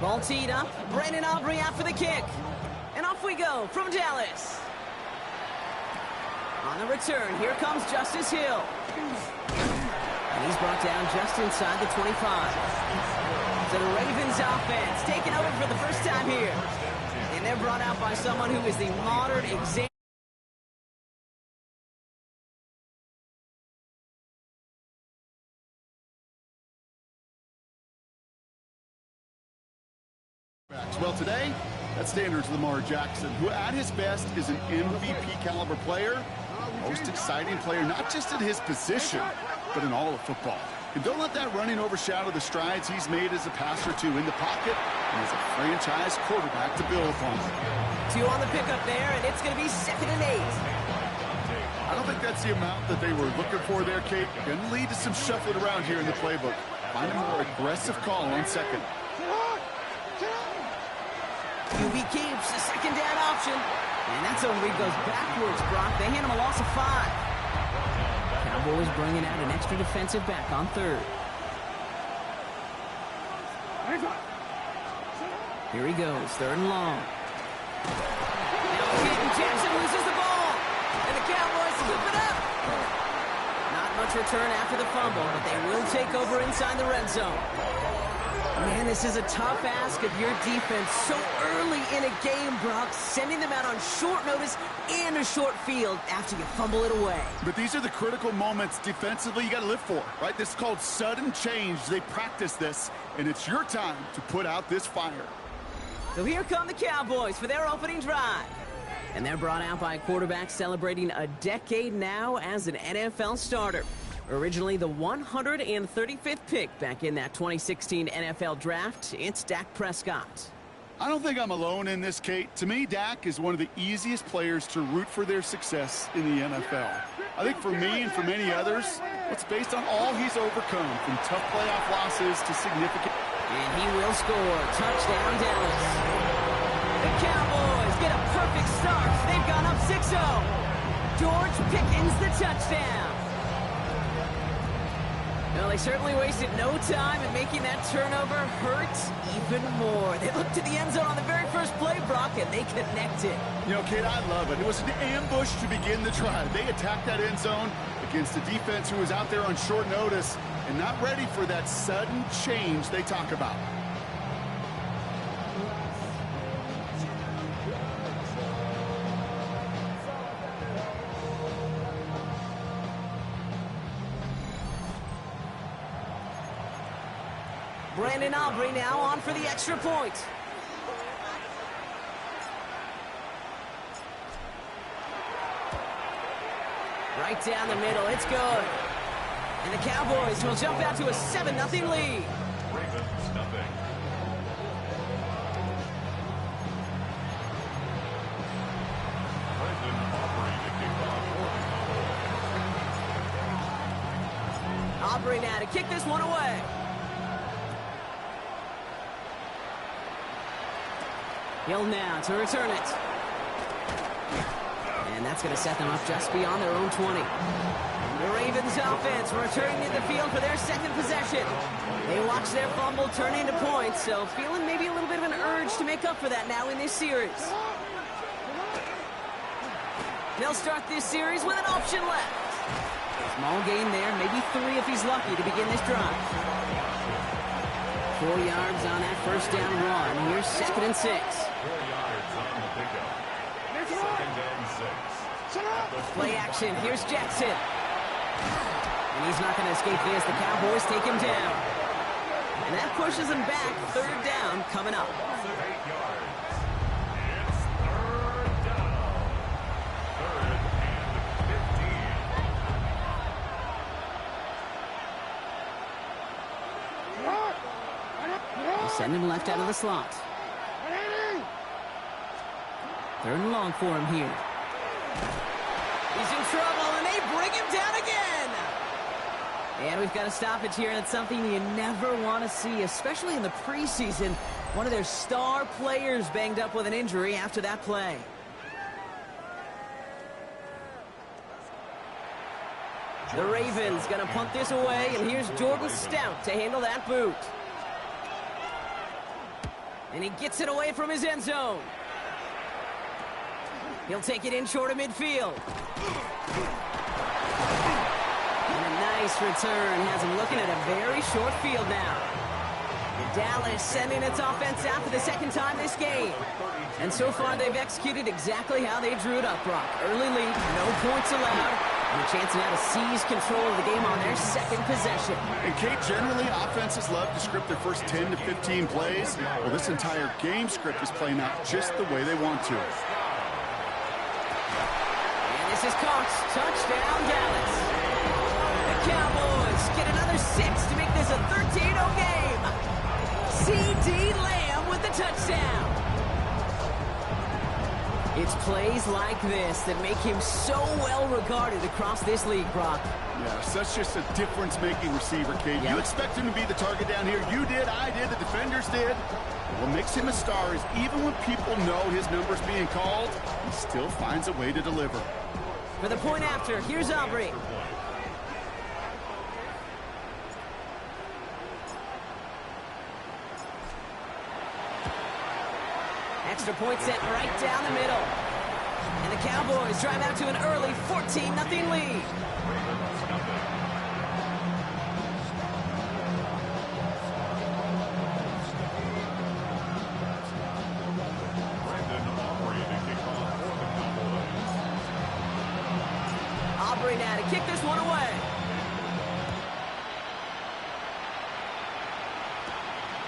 Ball teed up. Brandon Aubrey out for the kick. And off we go from Dallas. On the return, here comes Justice Hill. And he's brought down just inside the 25. So the Ravens offense taking over for the first time here. And they're brought out by someone who is the modern example. Well, today, that standard's Lamar Jackson, who at his best is an MVP caliber player, most exciting player, not just at his position, but in all of football. And don't let that running overshadow the strides he's made as a passer, too, in the pocket and as a franchise quarterback to build upon. 2 on the pickup there, and it's going to be 2nd and 8. I don't think that's the amount that they were looking for there, Kate. Going to lead to some shuffling around here in the playbook. Find a more aggressive call on 2nd. QB keeps the 2nd down option. And that's a read goes backwards, Brock. They hand him a loss of 5. Cowboys bringing out an extra defensive back on 3rd. Here he goes, 3rd and long. Now Keaton Jackson loses the ball. And the Cowboys scoop it up. Not much return after the fumble, but they will take over inside the red zone. Man, this is a tough ask of your defense so early in a game, Brock, sending them out on short notice and a short field after you fumble it away. But these are the critical moments defensively you got to live for, right? This is called sudden change. They practice this, and it's your time to put out this fire. So here come the Cowboys for their opening drive. And they're brought out by a quarterback celebrating a decade now as an NFL starter. Originally the 135th pick back in that 2016 NFL draft, it's Dak Prescott. I don't think I'm alone in this, Kate. To me, Dak is one of the easiest players to root for their success in the NFL. I think for me and for many others, it's based on all he's overcome, from tough playoff losses to significant... And he will score. Touchdown, Dallas. The Cowboys get a perfect start. They've gone up 6-0. George Pickens the touchdown. Well, they certainly wasted no time in making that turnover hurt even more. They looked to the end zone on the very first play, Brock, and they connected. You know, Kate, I love it. It was an ambush to begin the drive. They attacked that end zone against a defense who was out there on short notice and not ready for that sudden change they talk about. Brandon Aubrey now on for the extra point. Right down the middle, it's good. And the Cowboys will jump out to a 7-0 lead. Ravens nothing. Brandon Aubrey to kick off. Aubrey now to kick this one away. Hill now to return it. And that's going to set them up just beyond their own 20. The Ravens offense returning to the field for their 2nd possession. They watch their fumble turn into points, so feeling maybe a little bit of an urge to make up for that now in this series. They'll start this series with an option left. Small gain there, maybe 3 if he's lucky to begin this drive. 4 yards on that first down run. Here's 2nd and 6. 4 yards on the pickup. 2nd and 6. Play action. Here's Jackson. And he's not going to escape this. The Cowboys take him down. And that pushes him back. 3rd down coming up. 8 yards. It's 3rd down. 3rd and 15. They send him left out of the slot. 3rd and long for him here. He's in trouble, and they bring him down again. And we've got to stop it here, and it's something you never want to see, especially in the preseason. One of their star players banged up with an injury after that play. The Ravens going to punt this away, and here's Jordan Stout to handle that boot. And he gets it away from his end zone. He'll take it in short of midfield. And a nice return has him looking at a very short field now. Dallas sending its offense out for the second time this game. And so far, they've executed exactly how they drew it up, Brock. Early lead, no points allowed, and a chance now to seize control of the game on their second possession. And, Kate, generally, offenses love to script their first 10 to 15 plays. Well, this entire game script is playing out just the way they want to. And this is caught. Touchdown, Dallas. The Cowboys get another 6 to make this a 13-0 game. C.D. Lamb with the touchdown. It's plays like this that make him so well regarded across this league, Brock. Yeah, such just a difference-making receiver, Kate. Yep. You expect him to be the target down here. You did, I did, the defenders did. But what makes him a star is even when people know his number's being called, he still finds a way to deliver. For the point after, here's Aubrey. Extra point set right down the middle. And the Cowboys drive out to an early 14-0 lead. Aubrey now to kick this one away.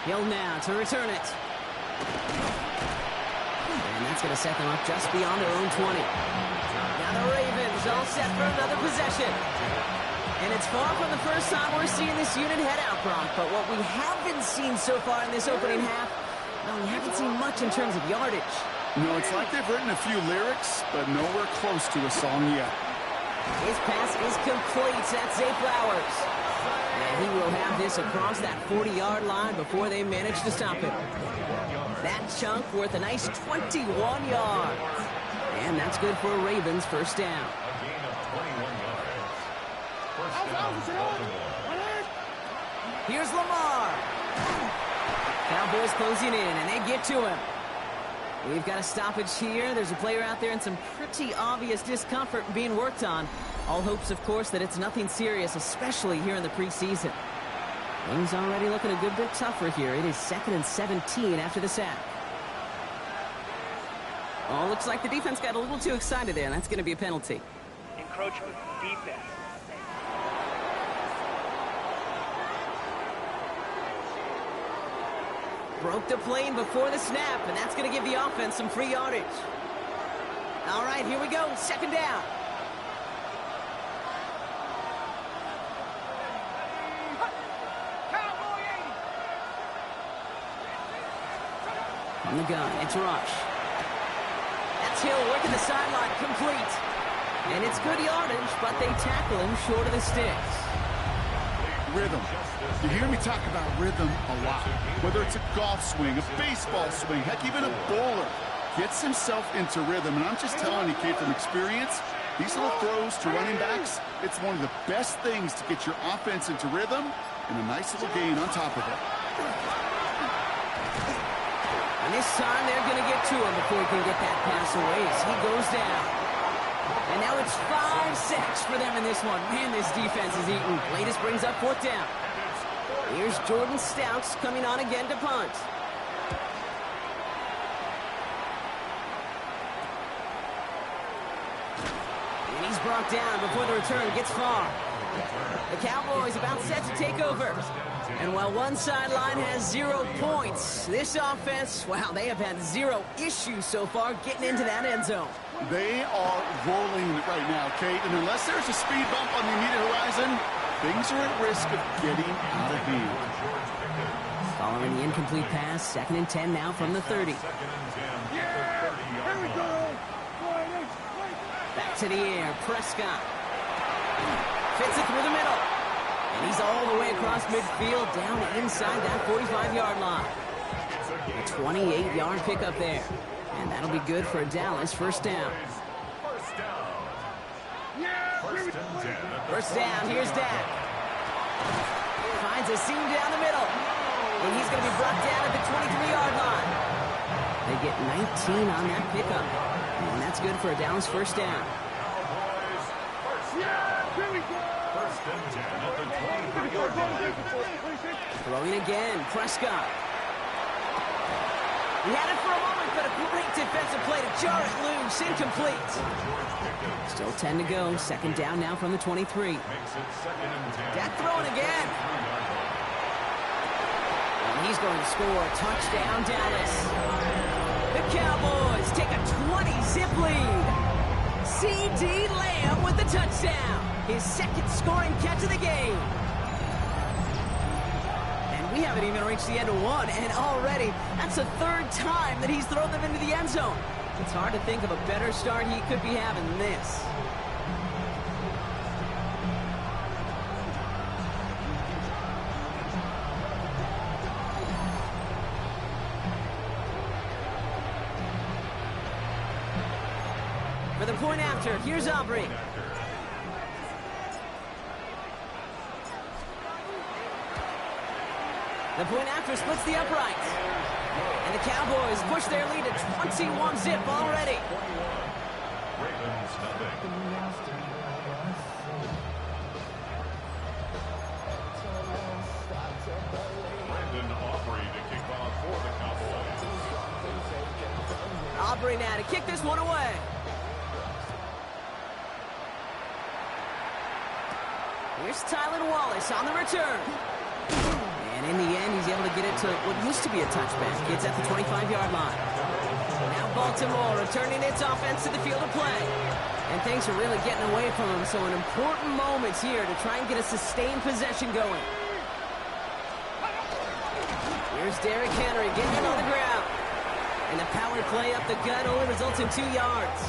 Hill now to return it. And that's going to set them up just beyond their own 20. Now the Ravens all set for another possession. And it's far from the first time we're seeing this unit head out, Brock. But what we haven't seen so far in this opening half, well, we haven't seen much in terms of yardage. No, it's like they've written a few lyrics, but nowhere close to a song yet. His pass is complete. That's Zay Flowers. And he will have this across that 40-yard line before they manage to stop him. That chunk worth a nice 21 yards. And that's good for a Ravens first down. A gain of 21 yards. First down, Baltimore. Here's Lamar. Cowboys closing in, and they get to him. We've got a stoppage here. There's a player out there in some pretty obvious discomfort being worked on. All hopes, of course, that it's nothing serious, especially here in the preseason. Things already looking a good bit tougher here. It is 2nd and 17 after the sack. Oh, looks like the defense got a little too excited there, and that's going to be a penalty. Encroachment defense. Broke the plane before the snap, and that's going to give the offense some free yardage. All right, here we go. Second down. From the gun, it's Rush. That's Hill working the sideline, complete. And it's good yardage, but they tackle him short of the sticks. Rhythm. You hear me talk about rhythm a lot. Whether it's a golf swing, a baseball swing, heck, even a bowler gets himself into rhythm. And I'm just telling you, Kate, from experience, these little throws to running backs, it's one of the best things to get your offense into rhythm and a nice little gain on top of it. And this time they're going to get to him before he can get that pass away as he goes down. And now it's 5 sacks for them in this one. Man, this defense is eating. Latest brings up 4th down. Here's Jordan Stouts coming on again to punt. And he's brought down before the return gets far. The Cowboys about set to take over. And while one sideline has 0 points, this offense, wow, they have had 0 issues so far getting into that end zone. They are rolling right now, Kate, and unless there's a speed bump on the immediate horizon, things are at risk of getting out of hand. Following the incomplete pass, 2nd and 10 now from the 30. Back to the air, Prescott. Fits it through the middle. And he's all the way across midfield, down inside that 45-yard line. A 28-yard pickup there. And that'll be good for Dallas first down. First down, here's Dak. Finds a seam down the middle. And he's going to be brought down at the 23-yard line. They get 19 on that pickup. And that's good for a Dallas first down. First and 10 at the 23-yard line. Throwing again, Prescott. He had it for a moment, but a great defensive play to jar it loose. Incomplete. Still 10 to go. Second down now from the 23. Makes it second and 10. Dak throwing again. And he's going to score. Touchdown, Dallas. The Cowboys take a 20-zip lead. C.D. Lamb with the touchdown. His second scoring catch of the game. We haven't even reached the end of one, and already that's the third time that he's thrown them into the end zone. It's hard to think of a better start he could be having than this. For the point after, here's Aubrey. The point after splits the uprights. And the Cowboys push their lead to 21-zip already. Ravens nothing. Brandon Aubrey to kick off for the Cowboys. Aubrey now to kick this one away. Here's Tylan Wallace on the return. And in the end, he's able to get it to what used to be a touchback. It's at the 25-yard line. Now Baltimore returning its offense to the field of play. And things are really getting away from him, so an important moment here to try and get a sustained possession going. Here's Derrick Henry getting it on the ground. And the power play up the gut only results in 2 yards.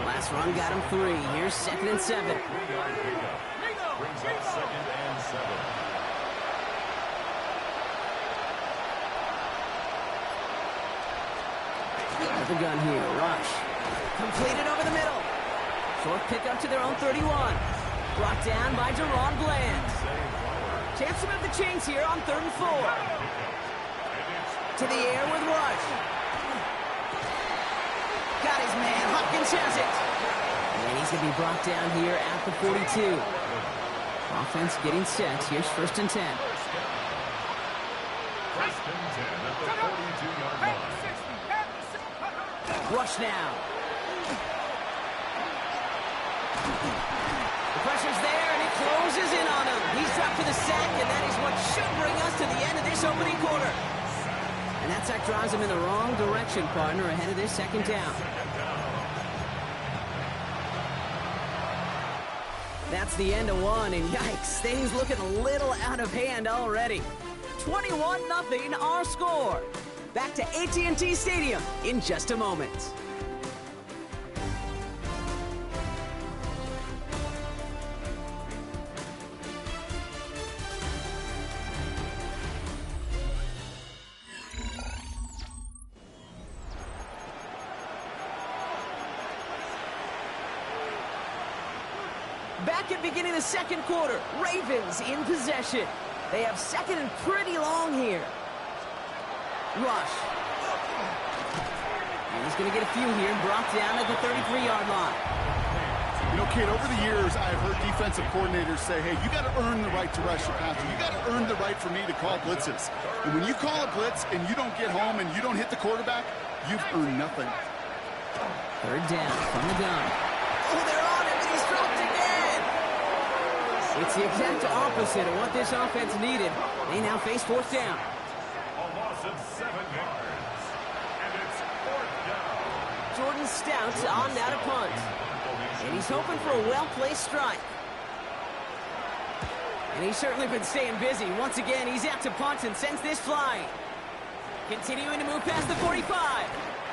Last run got him 3. Here's second and 7. 3-yard pickup. Brings up second and 7. The gun here, rush. Completed over the middle. Short pickup to their own 31. Brought down by Deron Bland. Chance to move the chains here on 3rd and 4. To the air with Rush. Got his man, Hopkins has it. And he's going to be brought down here at the 42. Offense getting set. Here's 1st and 10. First and 10 at the 42-yard line. Rush now. The pressure's there, and it closes in on him. He's dropped for the sack, and that is what should bring us to the end of this opening quarter. And that sack drives him in the wrong direction, partner, ahead of this second down. That's the end of one, and yikes, things looking a little out of hand already. 21-0 our score. Back to AT&T Stadium in just a moment. Back at beginning of the second quarter, Ravens in possession. They have second and pretty long here. Rush. And he's going to get a few here, brought down at the 33-yard line. You know, Kate, over the years, I've heard defensive coordinators say, hey, you got to earn the right to rush your passer. You got to earn the right for me to call blitzes. And when you call a blitz and you don't get home and you don't hit the quarterback, you've earned nothing. 3rd down from the gun. Oh, they're on him, and he's dropped again. It's the exact opposite of what this offense needed. They now face 4th down. A loss of 7 yards. And it's 4th down. Jordan Stout on now to punt. And he's hoping for a well-placed strike. And he's certainly been staying busy. Once again, he's out to punt and sends this flying. Continuing to move past the 45.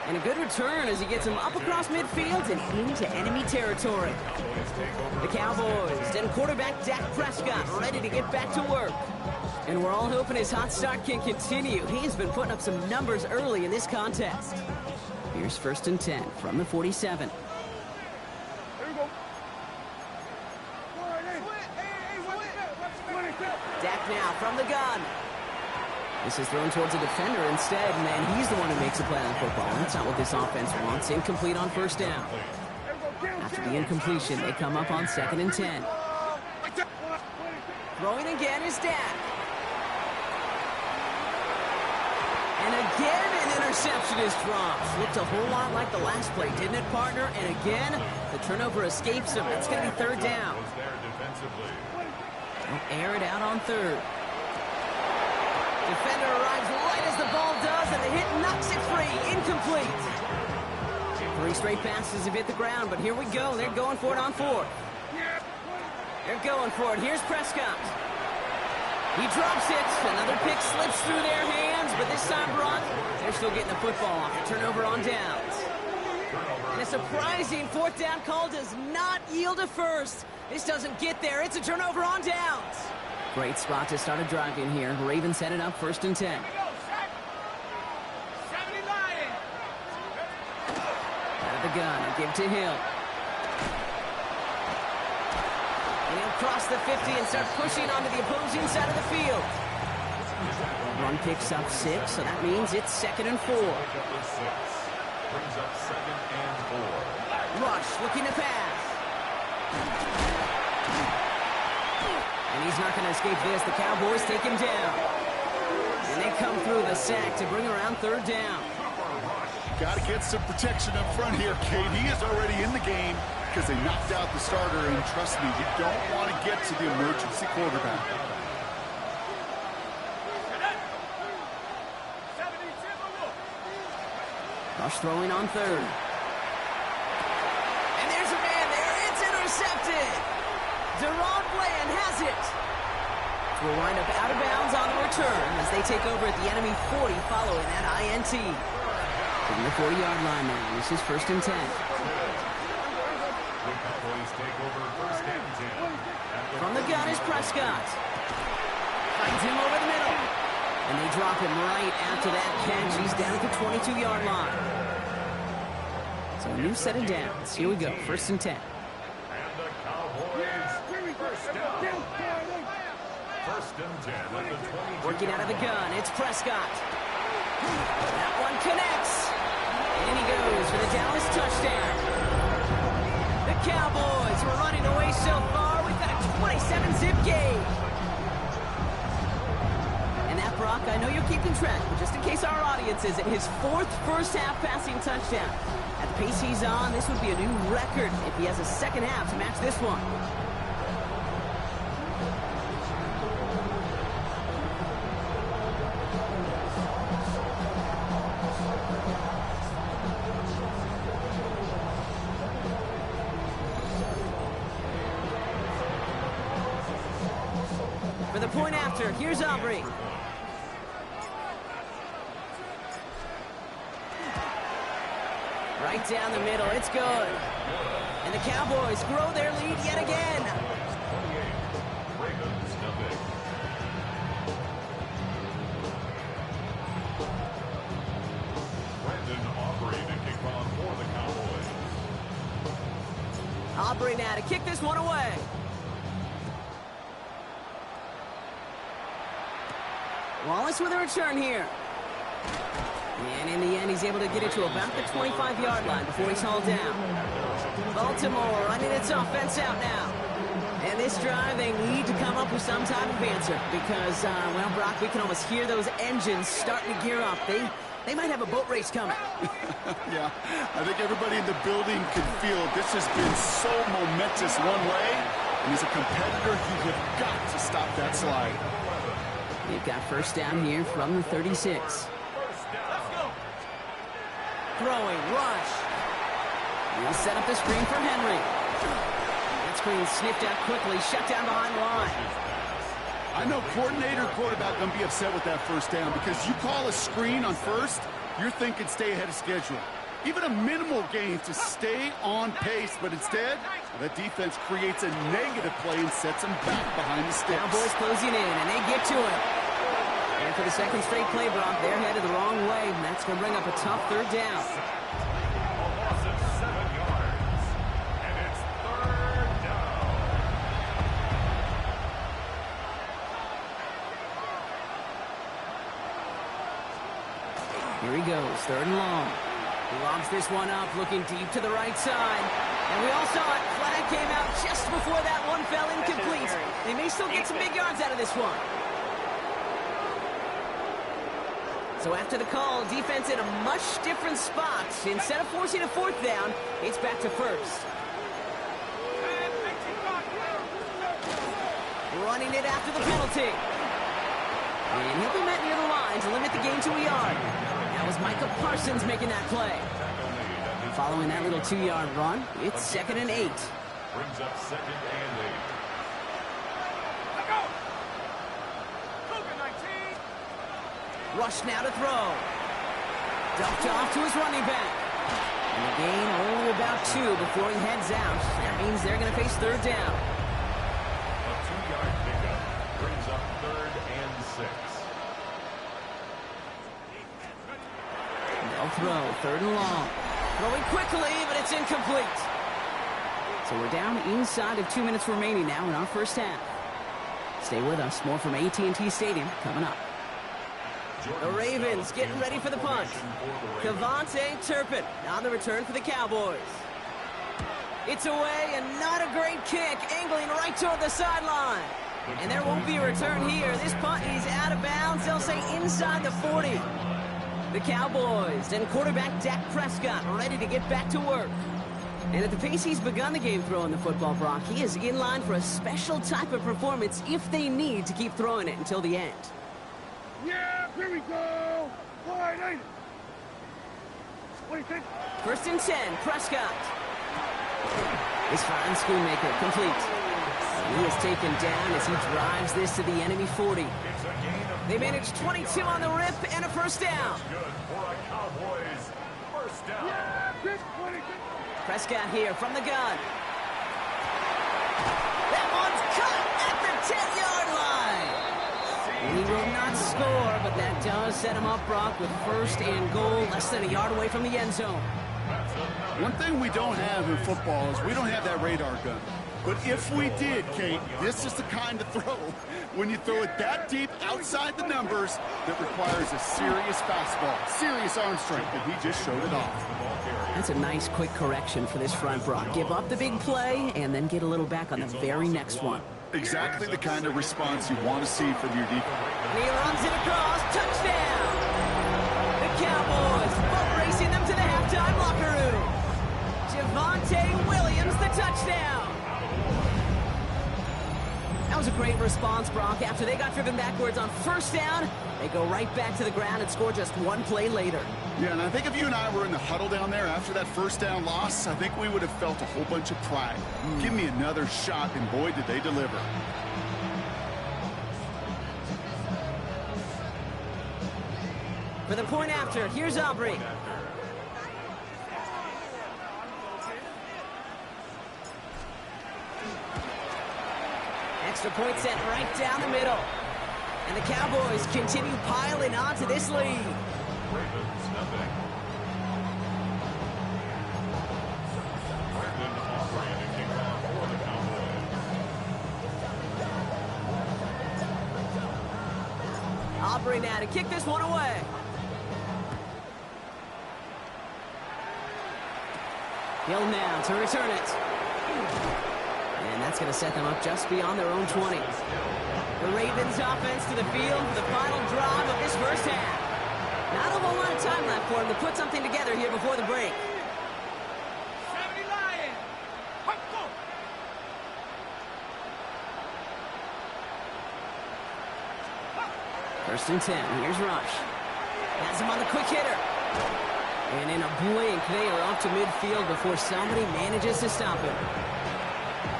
And a good return as he gets him up across midfield and into enemy territory. The Cowboys and quarterback Dak Prescott ready to get back to work. And we're all hoping his hot start can continue. He has been putting up some numbers early in this contest. Here's 1st and 10 from the 47. Dak now from the gun. This is thrown towards a defender instead, and then he's the one who makes a play on the football. That's not what this offense wants. Incomplete on first down. After the incompletion, they come up on 2nd and 10. Throwing again is Dak. And again, an interception is dropped. Looked a whole lot like the last play, didn't it, partner? And again, the turnover escapes him. It's going to be 3rd down. They'll air it out on 3rd. Defender arrives right as the ball does, and the hit knocks it free. Incomplete. 3 straight passes have hit the ground, but here we go. They're going for it on 4th. They're going for it. Here's Prescott. He drops it. Another pick slips through their hands, but this time, Brock, they're still getting the football off the turnover on downs. And a surprising 4th down call does not yield a first. This doesn't get there. It's a turnover on downs. Great spot to start a drive in here. Ravens headed up 1st and 10. Out of the gun, a give to Hill. And he'll cross the 50 and start pushing onto the opposing side of the field. Run picks up 6, so that means it's 2nd and 4. Brings up 2nd and 4. Rush looking to pass. And he's not going to escape this. The Cowboys take him down. And they come through the sack to bring around 3rd down. Got to get some protection up front here, Kate. He is already in the game because they knocked out the starter. And trust me, you don't want to get to the emergency quarterback. Rush throwing on 3rd. And there's a man there. It's intercepted. Deron Bland has it. Will wind up out of bounds on the return as they take over at the enemy 40 following that INT. From the 40-yard line now, this is 1st and 10. From the gun is Prescott. Finds him over the middle. And they drop him right after that catch. He's down at the 22-yard line. So a new set of downs. Here we go, 1st and 10. And the Cowboys first down. 1st and 10 at the 22. Working out of the gun, it's Prescott. That one connects. And he goes for the Dallas touchdown. The Cowboys were running away so far. We've got a 27-zip game. And that, Brock, I know you're keeping track, but just in case our audience isn't, his 4th first-half passing touchdown. At the pace he's on, this would be a new record if he has a second half to match this one. For the point after, here's Aubrey. Right down the middle, it's good. And the Cowboys grow their lead yet again. Ravens nothing. Brandon Aubrey to kick off for the Cowboys. Aubrey now to kick this one away. Wallace with a return here. And in the end, he's able to get it to about the 25-yard line before he's hauled down. Baltimore running its offense out now. And this drive, they need to come up with some type of answer because, well, Brock, we can almost hear those engines starting to gear up. They might have a boat race coming. Yeah, I think everybody in the building can feel this has been so momentous one way. And as a competitor, you have got to stop that slide. They've got first down here from the 36. Throwing, rush. He'll set up the screen for Henry. That screen sniffed out quickly, shut down behind the line. I know coordinator quarterback going to be upset with that first down because you call a screen on first, you're thinking stay ahead of schedule. Even a minimal gain to stay on pace, but instead, that defense creates a negative play and sets them back behind the sticks. Cowboys closing in, and they get to it. And for the second straight play, Brock, they're headed the wrong way, and that's going to bring up a tough third down. A loss of 7 yards. And it's 3rd down. Here he goes, 3rd and long. He lobs this one up, looking deep to the right side. And we all saw it. Flag came out just before that one fell incomplete. They may still get some big yards out of this one. So after the call, defense in a much different spot. Instead of forcing a 4th down, it's back to 1st. Running it after the penalty. And he'll be met near the line to limit the gain to a yard. That was Micah Parsons making that play. Following that little 2-yard run, it's 2nd and 8. Brings up 2nd and 8. Rush now to throw. Dumped off to his running back. And the gain only about 2 before he heads out. That means they're going to face 3rd down. A 2-yard pickup brings up 3rd and 6. They'll throw, 3rd and long. Throwing quickly, but it's incomplete. So we're down inside of 2 minutes remaining now in our first half. Stay with us. More from AT&T Stadium coming up. The Ravens getting ready for the punt. Kavontae Turpin on the return for the Cowboys. It's away and not a great kick, angling right toward the sideline. And there won't be a return here. This punt is out of bounds. They'll say inside the 40. The Cowboys and quarterback Dak Prescott ready to get back to work. And at the pace he's begun the game throwing the football, Brock, he is in line for a special type of performance if they need to keep throwing it until the end. Yeah, here we go. Wide eight. What do you think? 1st and 10, Prescott. His fine Schoonmaker complete. He is taken down as he drives this to the enemy 40. They manage 22 on the rip and a 1st down. Good for a Cowboys 1st down. Yeah, good 20. Prescott here from the gun. That one's cut at the 10-yard line. He will not score, but that does set him up, Brock, with 1st and goal, less than a yard away from the end zone. One thing we don't have in football is we don't have that radar gun. But if we did, Kate, this is the kind of throw, when you throw it that deep outside the numbers, that requires a serious fastball, serious arm strength, and he just showed it off. That's a nice, quick correction for this front, Brock. Give up the big play and then get a little back on the very next one. Exactly the kind of response you want to see from your defense. And he runs it across. Touchdown! The Cowboys boat racing them to the halftime locker room. Javonte Williams, the touchdown. That was a great response, Brock. After they got driven backwards on 1st down, they go right back to the ground and score just one play later. Yeah, and I think if you and I were in the huddle down there after that 1st down loss, I think we would have felt a whole bunch of pride. Give me another shot, and boy, did they deliver. For the point after, here's Aubrey. Extra point set right down the middle. And the Cowboys continue piling on to this lead. Ravens nothing. Brandon Aubrey to kick off for the Cowboys. Aubrey now to kick this one away. Hill now to return it. And that's going to set them up just beyond their own 20. The Ravens offense to the field for the final drive of this first half. Not a whole lot of time left for them to put something together here before the break. 70 Lions. Hup, go. 1st and 10. Here's Rush. Has him on the quick hitter. And in a blink, they are off to midfield before somebody manages to stop him.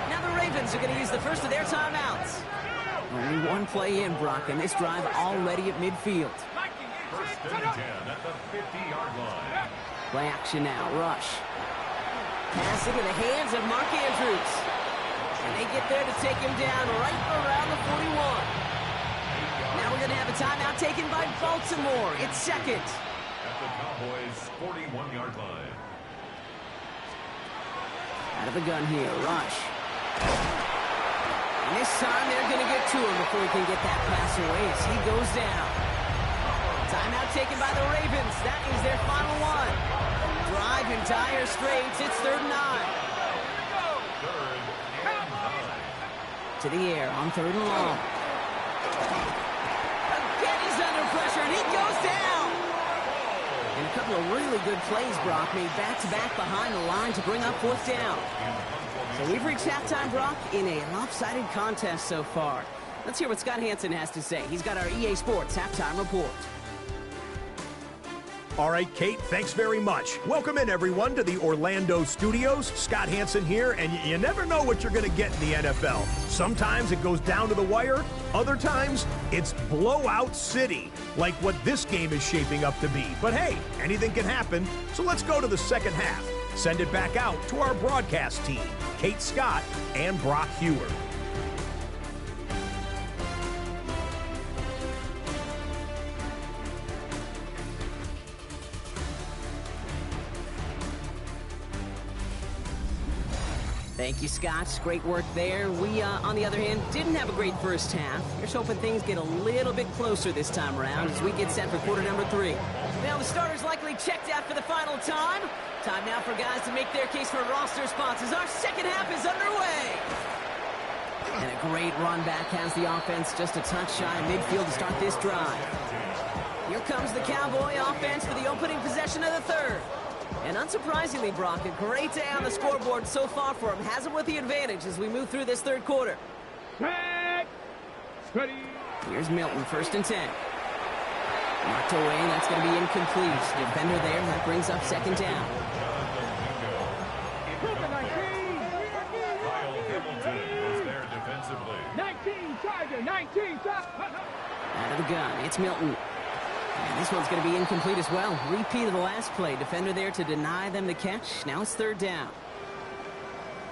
Now the Ravens are going to use the first of their timeouts. Only one play in, Brock, and this drive already at midfield. 1st and 10 at the 50-yard line. Play action now. Rush. Pass into the hands of Mark Andrews. And they get there to take him down right around the 41. Now we're going to have a timeout taken by Baltimore. It's 2nd. At the Cowboys' 41-yard line. Out of the gun here. Rush. And this time they're going to get to him before he can get that pass away as he goes down. Timeout taken by the Ravens. That is their final one. Drive in dire straits. It's 3rd and 9. To the air on 3rd and long. Again, he's under pressure, and he goes down. And a couple of really good plays, Brock, made back-to-back behind the line to bring up 4th down. So we've reached halftime, Brock, in a lopsided contest so far. Let's hear what Scott Hansen has to say. He's got our EA Sports halftime report. All right, Kate, thanks very much. Welcome in, everyone, to the Orlando studios. Scott Hansen here, and you never know what you're going to get in the NFL. Sometimes it goes down to the wire. Other times, it's blowout city, like what this game is shaping up to be. But hey, anything can happen, so let's go to the second half. Send it back out to our broadcast team, Kate Scott and Brock Hewer. Thank you, Scott. Great work there. We, on the other hand, didn't have a great first half. Here's hoping things get a little bit closer this time around as we get set for quarter number 3. Now the starters likely checked out for the final time. Time now for guys to make their case for roster spots as our second half is underway. And a great run back has the offense just a touch shy of midfield to start this drive. Here comes the Cowboy offense for the opening possession of the 3rd. And unsurprisingly, Brock, a great day on the scoreboard so far for him. Has him with the advantage as we move through this 3rd quarter. Set. Ready. Here's Milton, 1st and 10. Knocked away, that's going to be incomplete. Defender there, that brings up 2nd down. Kyle Hamilton was there defensively. 19 Tiger, 19 Out of the gun, it's Milton. And this one's going to be incomplete as well. Repeat of the last play. Defender there to deny them the catch. Now it's 3rd down.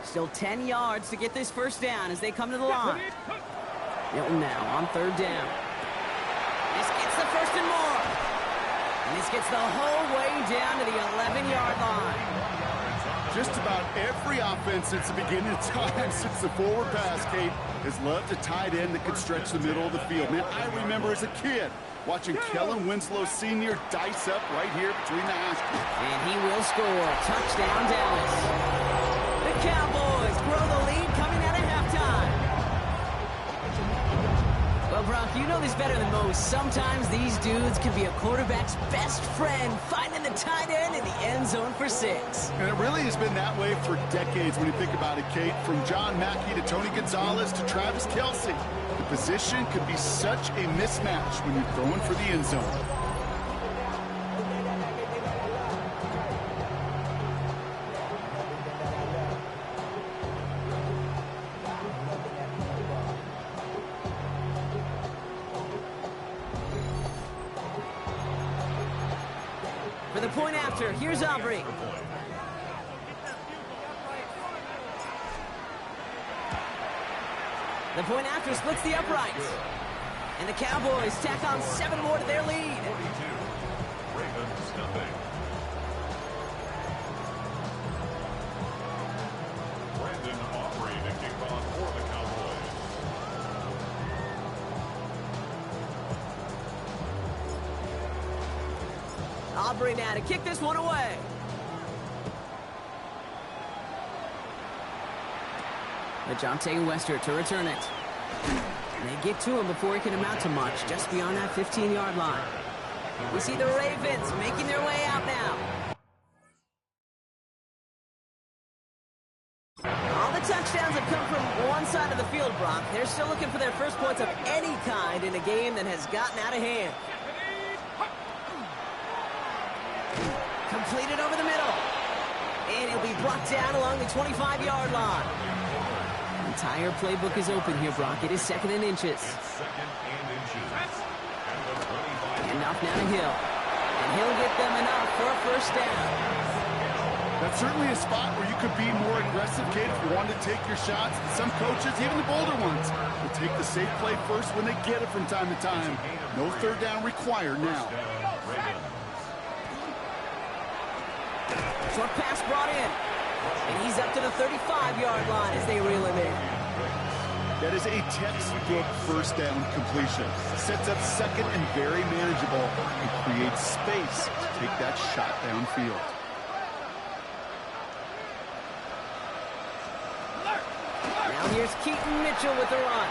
Still 10 yards to get this 1st down as they come to the line. Milton now on 3rd down. This gets the 1st and more. And this gets the whole way down to the 11-yard line. Just about every offense since the beginning of time, since the forward pass, Kate, has loved a tight end that could stretch the middle of the field. Man, I remember as a kid watching Kellen Winslow Sr. dice up right here between the hash. And he will score. Touchdown, Dallas. The Cowboys grow the lead coming out of halftime. Well, Brock, you know this better than most. Sometimes these dudes can be a quarterback's best friend, finding the tight end in the end zone for 6. And it really has been that way for decades when you think about it, Kate. From John Mackey to Tony Gonzalez to Travis Kelce. The position could be such a mismatch when you're throwing for the end zone. For the point after, here's Aubrey. The point after splits the uprights. And the Cowboys tack on 7 more to their lead. 42. Ravens nothing. Brandon Aubrey to kick off for the Cowboys. Aubrey now to kick this one away. DeJounte Westert to return it. And they get to him before he can amount to much, just beyond that 15-yard line. We see the Ravens making their way out now. All the touchdowns have come from one side of the field, Brock. They're still looking for their first points of any kind in a game that has gotten out of hand. Completed over the middle. And he'll be brought down along the 25-yard line. Entire playbook is open here, Brock. It is 2nd and inches. And off now to Hill. And he'll get them enough for a 1st down. That's certainly a spot where you could be more aggressive, Kate, if you wanted to take your shots. Some coaches, even the bolder ones, will take the safe play first when they get it from time to time. No 3rd down required now. Short pass brought in. And he's up to the 35-yard line as they reel him in. That is a textbook first down completion. Sets up second and very manageable and creates space to take that shot downfield. Now here's Keaton Mitchell with the run.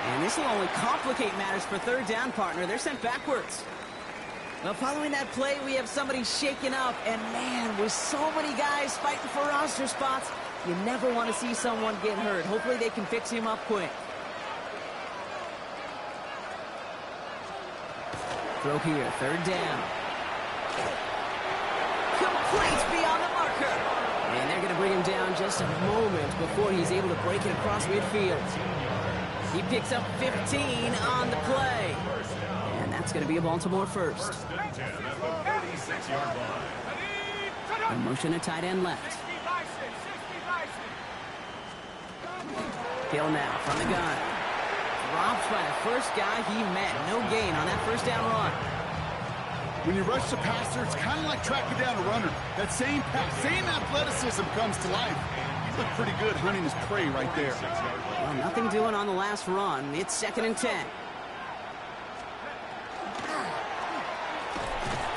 And this will only complicate matters for third down, partner. They're sent backwards. Well, following that play, we have somebody shaken up. And, man, with so many guys fighting for roster spots, you never want to see someone get hurt. Hopefully they can fix him up quick. Throw here, third down. Complete beyond the marker. And they're going to bring him down just a moment before he's able to break it across midfield. He picks up 15 on the play. And that's going to be a Baltimore first. A motion to tight end left. Hill now from the gun. Dropped by the first guy he met. No gain on that first down run. When you rush the passer, it's kind of like tracking down a runner. That same athleticism comes to life. He looked pretty good hunting his prey right there. Well, nothing doing on the last run. It's 2nd and 10.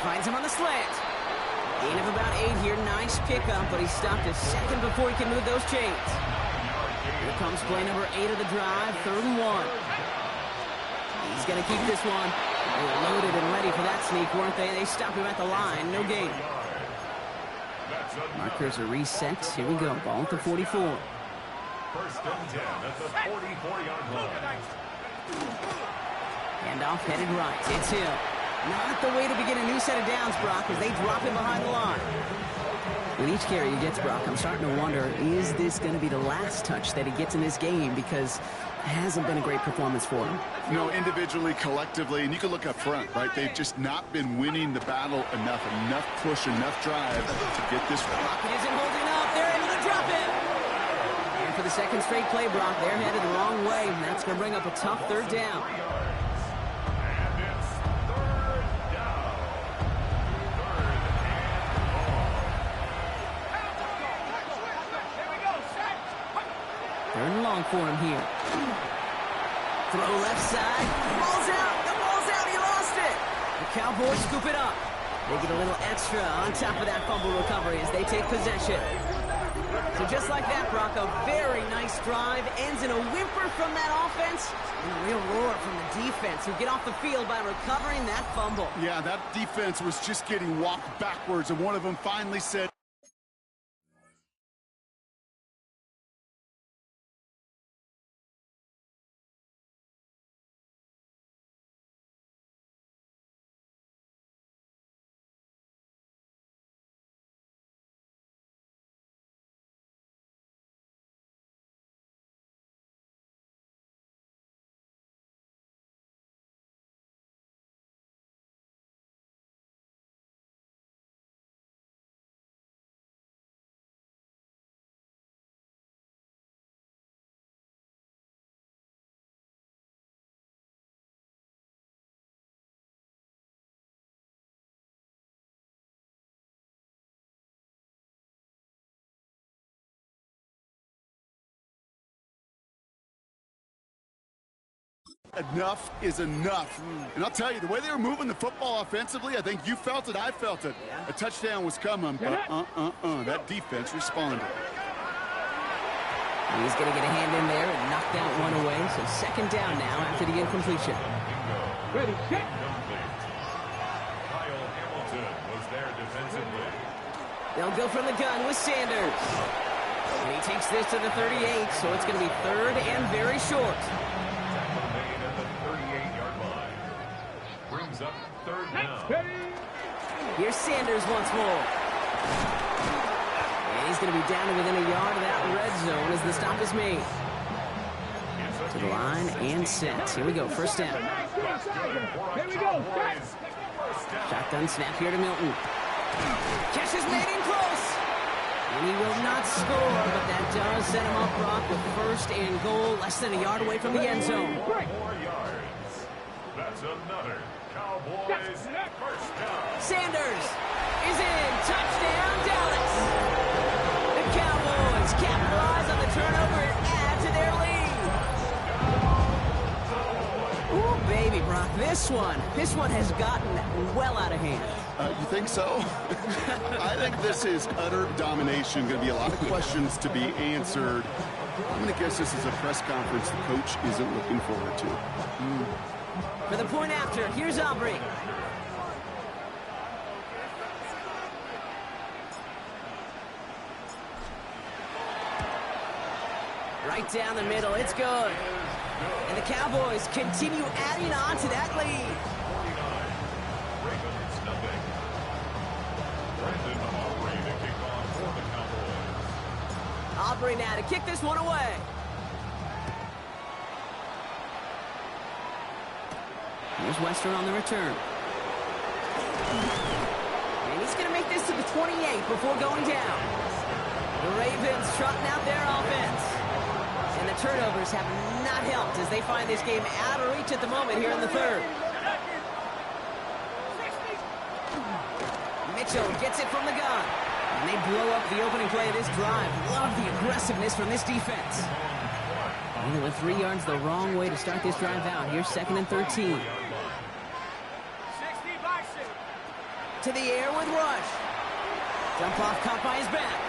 Finds him on the slant. Gain of about 8 here. Nice pickup, but he stopped a second before he can move those chains. Here comes play number 8 of the drive, 3rd and 1. He's going to keep this one. They were loaded and ready for that sneak, weren't they? They stopped him at the line. No gain. Markers are reset. Here we go. Ball at the 44. 1st and 10 at the 44-yard line. Handoff headed right. It's Hill. Not the way to begin a new set of downs, Brock, as they drop him behind the line. With each carry he gets, Brock, I'm starting to wonder, is this going to be the last touch that he gets in this game? Because it hasn't been a great performance for him. You know, individually, collectively, and you can look up front, right? They've just not been winning the battle enough push, enough drive to get this one. Rocket isn't holding up. They're able to drop him. And for the second straight play, Brock, they're headed the wrong way, and that's going to bring up a tough 3rd down. Third and long for him here. Throw left side. Ball's out. The ball's out. He lost it. The Cowboys scoop it up. They get a little extra on top of that fumble recovery as they take possession. So just like that, Brock, a very nice drive. Ends in a whimper from that offense and a real roar from the defense who get off the field by recovering that fumble. Yeah, that defense was just getting walked backwards, and one of them finally said, enough is enough. And I'll tell you, the way they were moving the football offensively, I think you felt it, I felt it. A touchdown was coming, but that defense responded. He's going to get a hand in there and knock that one away. So 2nd down now after the incompletion. Ready, set. Kyle Hamilton was there defensively. They'll go from the gun with Sanders. And he takes this to the 38, so it's going to be 3rd and very short. Tackle made at the 38-yard line. Brings up 3rd down. Here's Sanders once more. And he's going to be down to within a yard of that red zone as the stop is made. To the line and set. Here we go, 1st down. Here we go. Shotgun snap here to Milton. Catch is made in close. And he will not score, but that does set him up, Brock, with 1st and goal, less than a yard away from the end zone. 4 yards. That's another Cowboys 1st down. Sanders is in. Touchdown, Dallas. The Cowboys capitalize on the turnover and add to their lead. Brock, this one has gotten well out of hand. You think so? I think this is utter domination. Going to be a lot of questions to be answered. I'm going to guess this is a press conference the coach isn't looking forward to. For the point after, here's Aubrey. Right down the middle, it's good. And the Cowboys continue adding on to that lead. Aubrey now to kick this one away. Here's Western on the return. And he's going to make this to the 28 before going down. The Ravens trotting out their offense. And the turnovers have not helped as they find this game out of reach at the moment here in the third. Mitchell gets it from the gun. And they blow up the opening play of this drive. Love the aggressiveness from this defense. And they went 3 yards the wrong way to start this drive out. Here's 2nd and 13. To the air with Rush. Jump off caught by his back.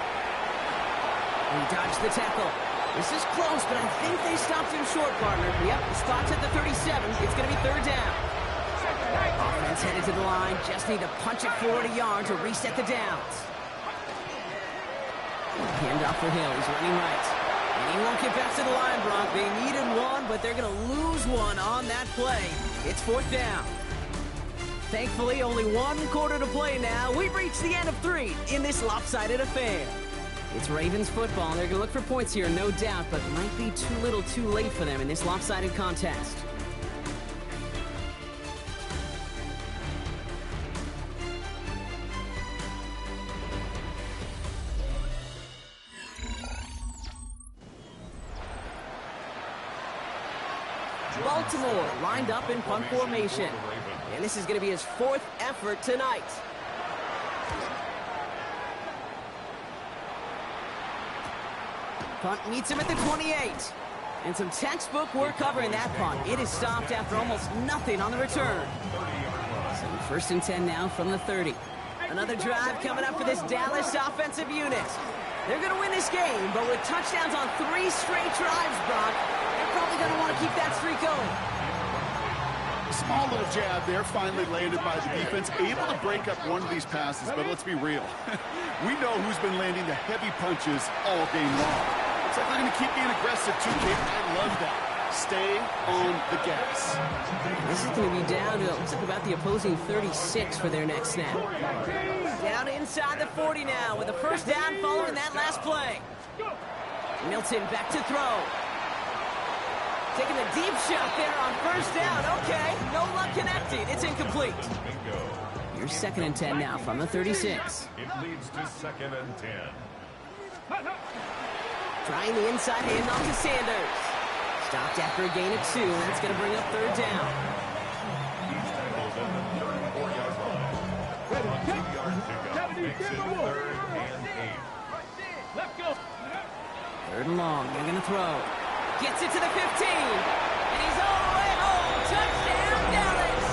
And he dodged the tackle. This is close, but I think they stopped him short, partner. Yep, the spot's at the 37. It's going to be 3rd down. Offense headed to the line. Just need to punch it 40 yards to reset the downs. Hand off for Hill. He's running right. And he won't get back to the line, Brock. They needed one, but they're going to lose one on that play. It's 4th down. Thankfully, only 1 quarter to play now. We've reached the end of 3 in this lopsided affair. It's Ravens football, and they're going to look for points here, no doubt, but it might be too little too late for them in this lopsided contest. Baltimore lined up in punt formation. And this is going to be his 4th effort tonight. Punt meets him at the 28. And some textbook work covering that punt. It is stopped after almost nothing on the return. So 1st and 10 now from the 30. Another drive coming up for this Dallas offensive unit. They're going to win this game, but with touchdowns on 3 straight drives, Brock, they're probably going to want to keep that streak going. Small little jab there, finally landed by the defense. Able to break up one of these passes, but let's be real. We know who's been landing the heavy punches all game long. Looks like they're going to keep being aggressive too, Kate. I love that. Stay on the gas. This is going to be down to, looks like about the opposing 36 for their next snap. Down inside the 40 now with a 1st down following that last play. Milton back to throw. Taking a deep shot there on 1st down. Okay, no luck connecting. It's incomplete. Here's 2nd and 10 now from the 36. It leads to 2nd and 10. Trying the inside handoff to Sanders. Stopped after a gain of 2. That's going to bring up 3rd down. He's tackled at the 34-yard line. A 2-yard pickup makes it 3rd and 8. Let's go. 3rd and long. They're going to throw. Gets it to the 15. And he's all the way home. Touchdown, Dallas.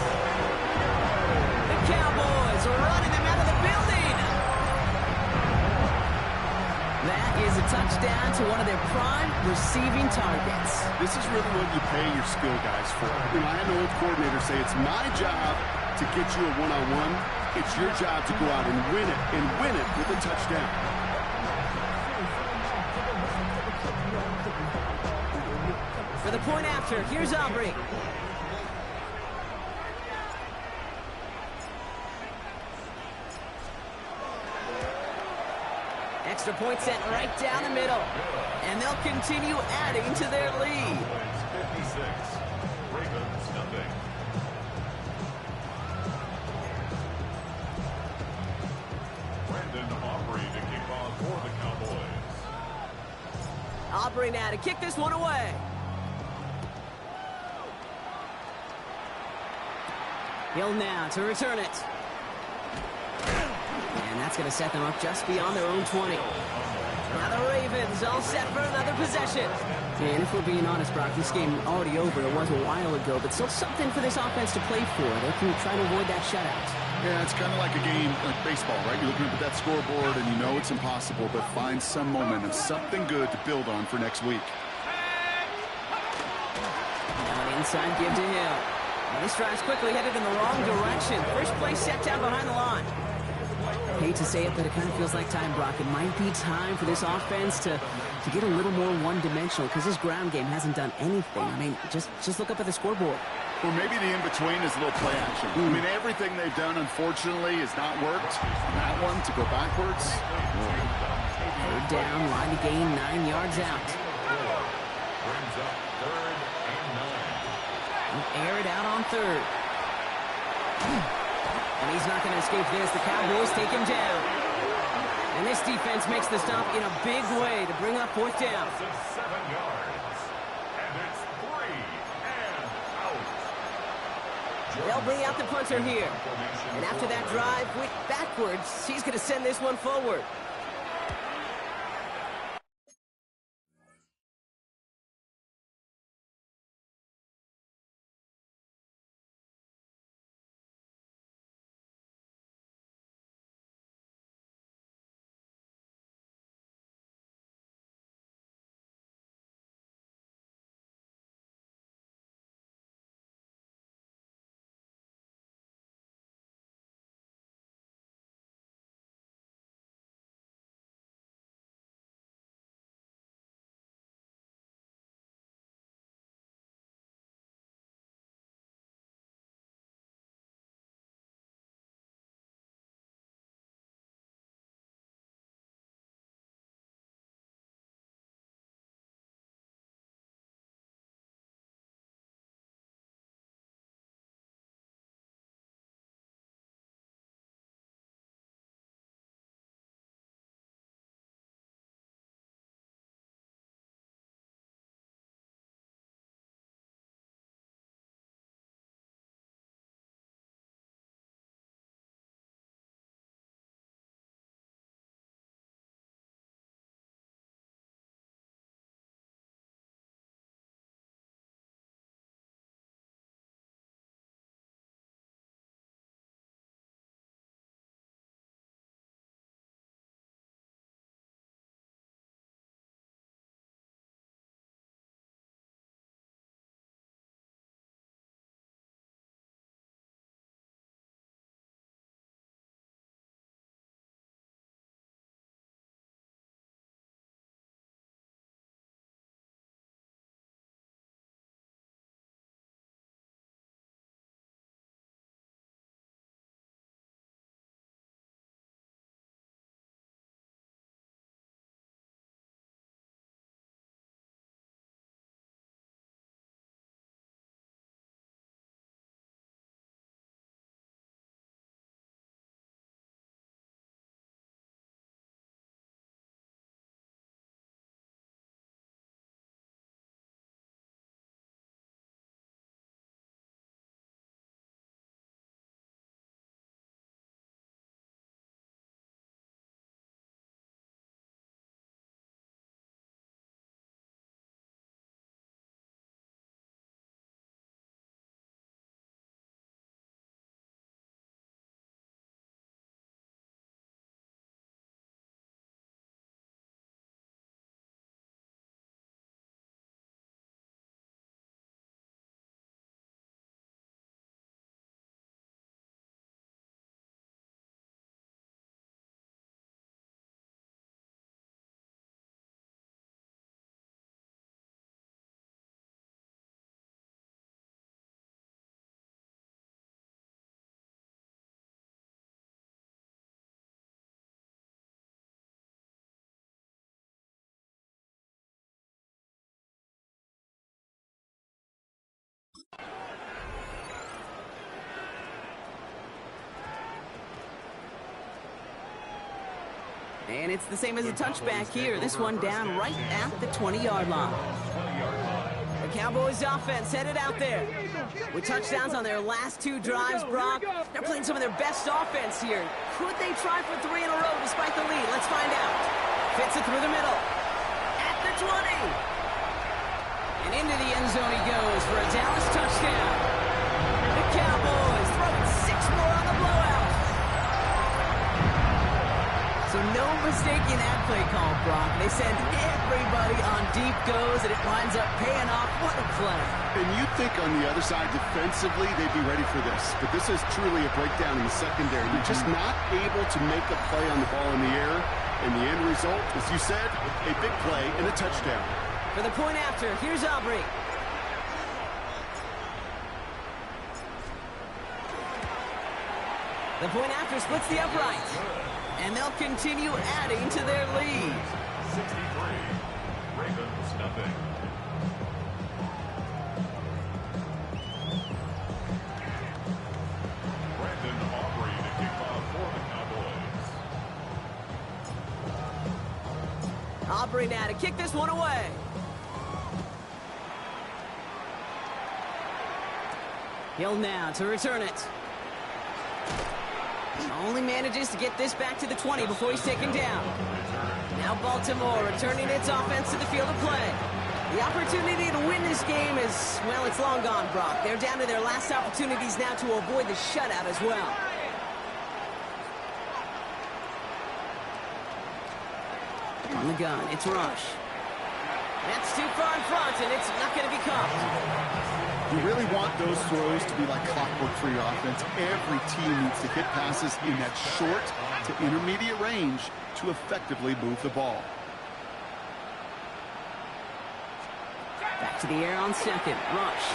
The Cowboys are running them out of the building. That is a touchdown to one of their prime receiving targets. This is really what you pay your skill guys for. You know, I had an old coordinator say it's my job to get you a one-on-one. It's your job to go out and win it with a touchdown. For the point after, here's Aubrey. Extra point set right down the middle. And they'll continue adding to their lead. 56. Ravens nothing. Brandon Aubrey to kick off for the Cowboys. Aubrey now to kick this one away. Hill now to return it. And that's going to set them up just beyond their own 20. Now the Ravens all set for another possession. And if we're being honest, Brock, this game already over. It was a while ago, but still something for this offense to play for. They can try to avoid that shutout. Yeah, it's kind of like a game like baseball, right? You're looking up at that scoreboard, and you know it's impossible, but find some momentum, something good to build on for next week. Now an inside give to Hill. Now this drive's quickly headed in the wrong direction. First play set down behind the line. Hate to say it, but it kind of feels like time, Brock. It might be time for this offense to get a little more one-dimensional because this ground game hasn't done anything. I mean, just look up at the scoreboard. Or maybe the in-between is a little play action. I mean, everything they've done, unfortunately, has not worked. And that one, to go backwards. Third down, line to gain 9 yards out. Brings up 3rd and 9. Air it out on third. And he's not going to escape this. The Cowboys take him down. And this defense makes the stop in a big way to bring up 4th down. 7 yards. And it's 3 and out. They'll bring out the punter here. And after that drive, went backwards. He's going to send this one forward. And it's the same as a touchback here. This one down right at the 20-yard line. The Cowboys offense headed out there with touchdowns on their last 2 drives, Brock. They're playing some of their best offense here. Could they try for 3 in a row despite the lead? Let's find out. Fits it through the middle. At the 20. And into the end zone he goes for a Dallas touchdown. The Cowboys throwing 6 more on the blowout. So no mistaking that play call, Brock. They send everybody on deep goes, and it winds up paying off. What a play. And you'd think on the other side, defensively, they'd be ready for this. But this is truly a breakdown in the secondary. They're just not able to make a play on the ball in the air. And the end result, as you said, a big play and a touchdown. For the point after, here's Aubrey. The point after splits the uprights. And they'll continue adding to their lead. 63. Ravens nothing. Brandon Aubrey to kick off for the Cowboys. Aubrey now to kick this one away. Hill now to return it. Only manages to get this back to the 20 before he's taken down. Now Baltimore returning its offense to the field of play. The opportunity to win this game is, well, it's long gone, Brock. They're down to their last opportunities now to avoid the shutout as well. On the gun, it's Rush. That's too far in front, and it's not going to be caught. You really want those throws to be like clockwork for your offense. Every team needs to hit passes in that short to intermediate range to effectively move the ball. Back to the air on second. Rush.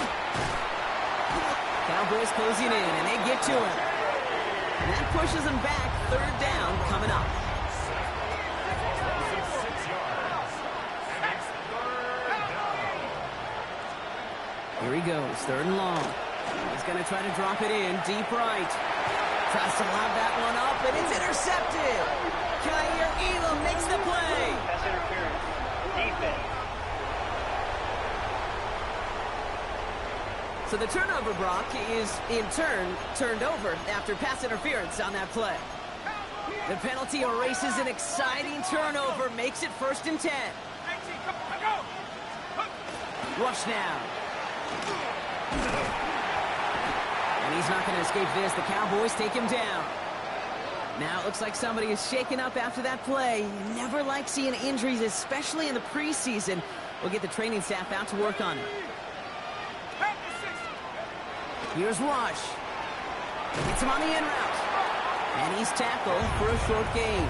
Cowboys closing in, and they get to him. And that pushes them back. Third down coming up. Here he goes, 3rd and long. He's going to try to drop it in, deep right. Tries to lob that one up, and it's intercepted. Kyer Elam makes the play. Pass interference. Defense. So the turnover, Brock, is in turn turned over after pass interference on that play. The penalty erases an exciting turnover, makes it 1st and 10. Rush now. And he's not going to escape this. The Cowboys take him down. Now it looks like somebody is shaken up after that play. You never like seeing injuries, especially in the preseason. We'll get the training staff out to work on it. Here's Rush. Gets him on the in route. And he's tackled for a short gain.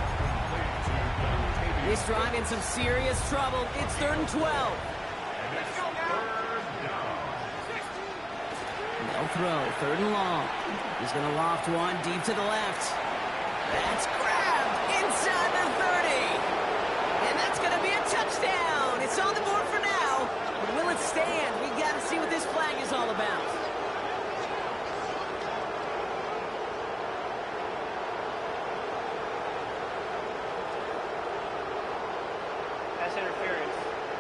This drive in some serious trouble. It's 3rd and 12. No throw, 3rd and long. He's going to loft one deep to the left. That's grabbed inside the 30. And that's going to be a touchdown. It's on the board for now. But will it stand? We got to see what this flag is all about. Pass interference.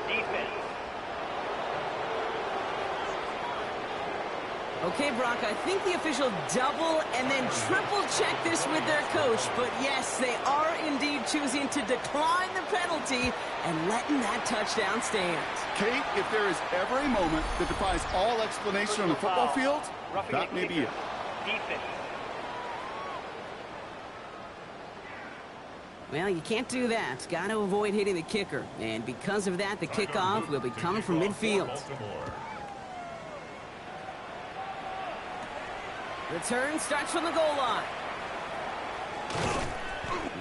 Defense. Okay, Brock, I think the official double and then triple check this with their coach. But yes, they are indeed choosing to decline the penalty and letting that touchdown stand. Kate, if there is ever a moment that defies all explanation on the football field, Roughing that may be it. Defense. Well, you can't do that. Got to avoid hitting the kicker. And because of that, the kickoff will be coming from midfield. Return starts from the goal line.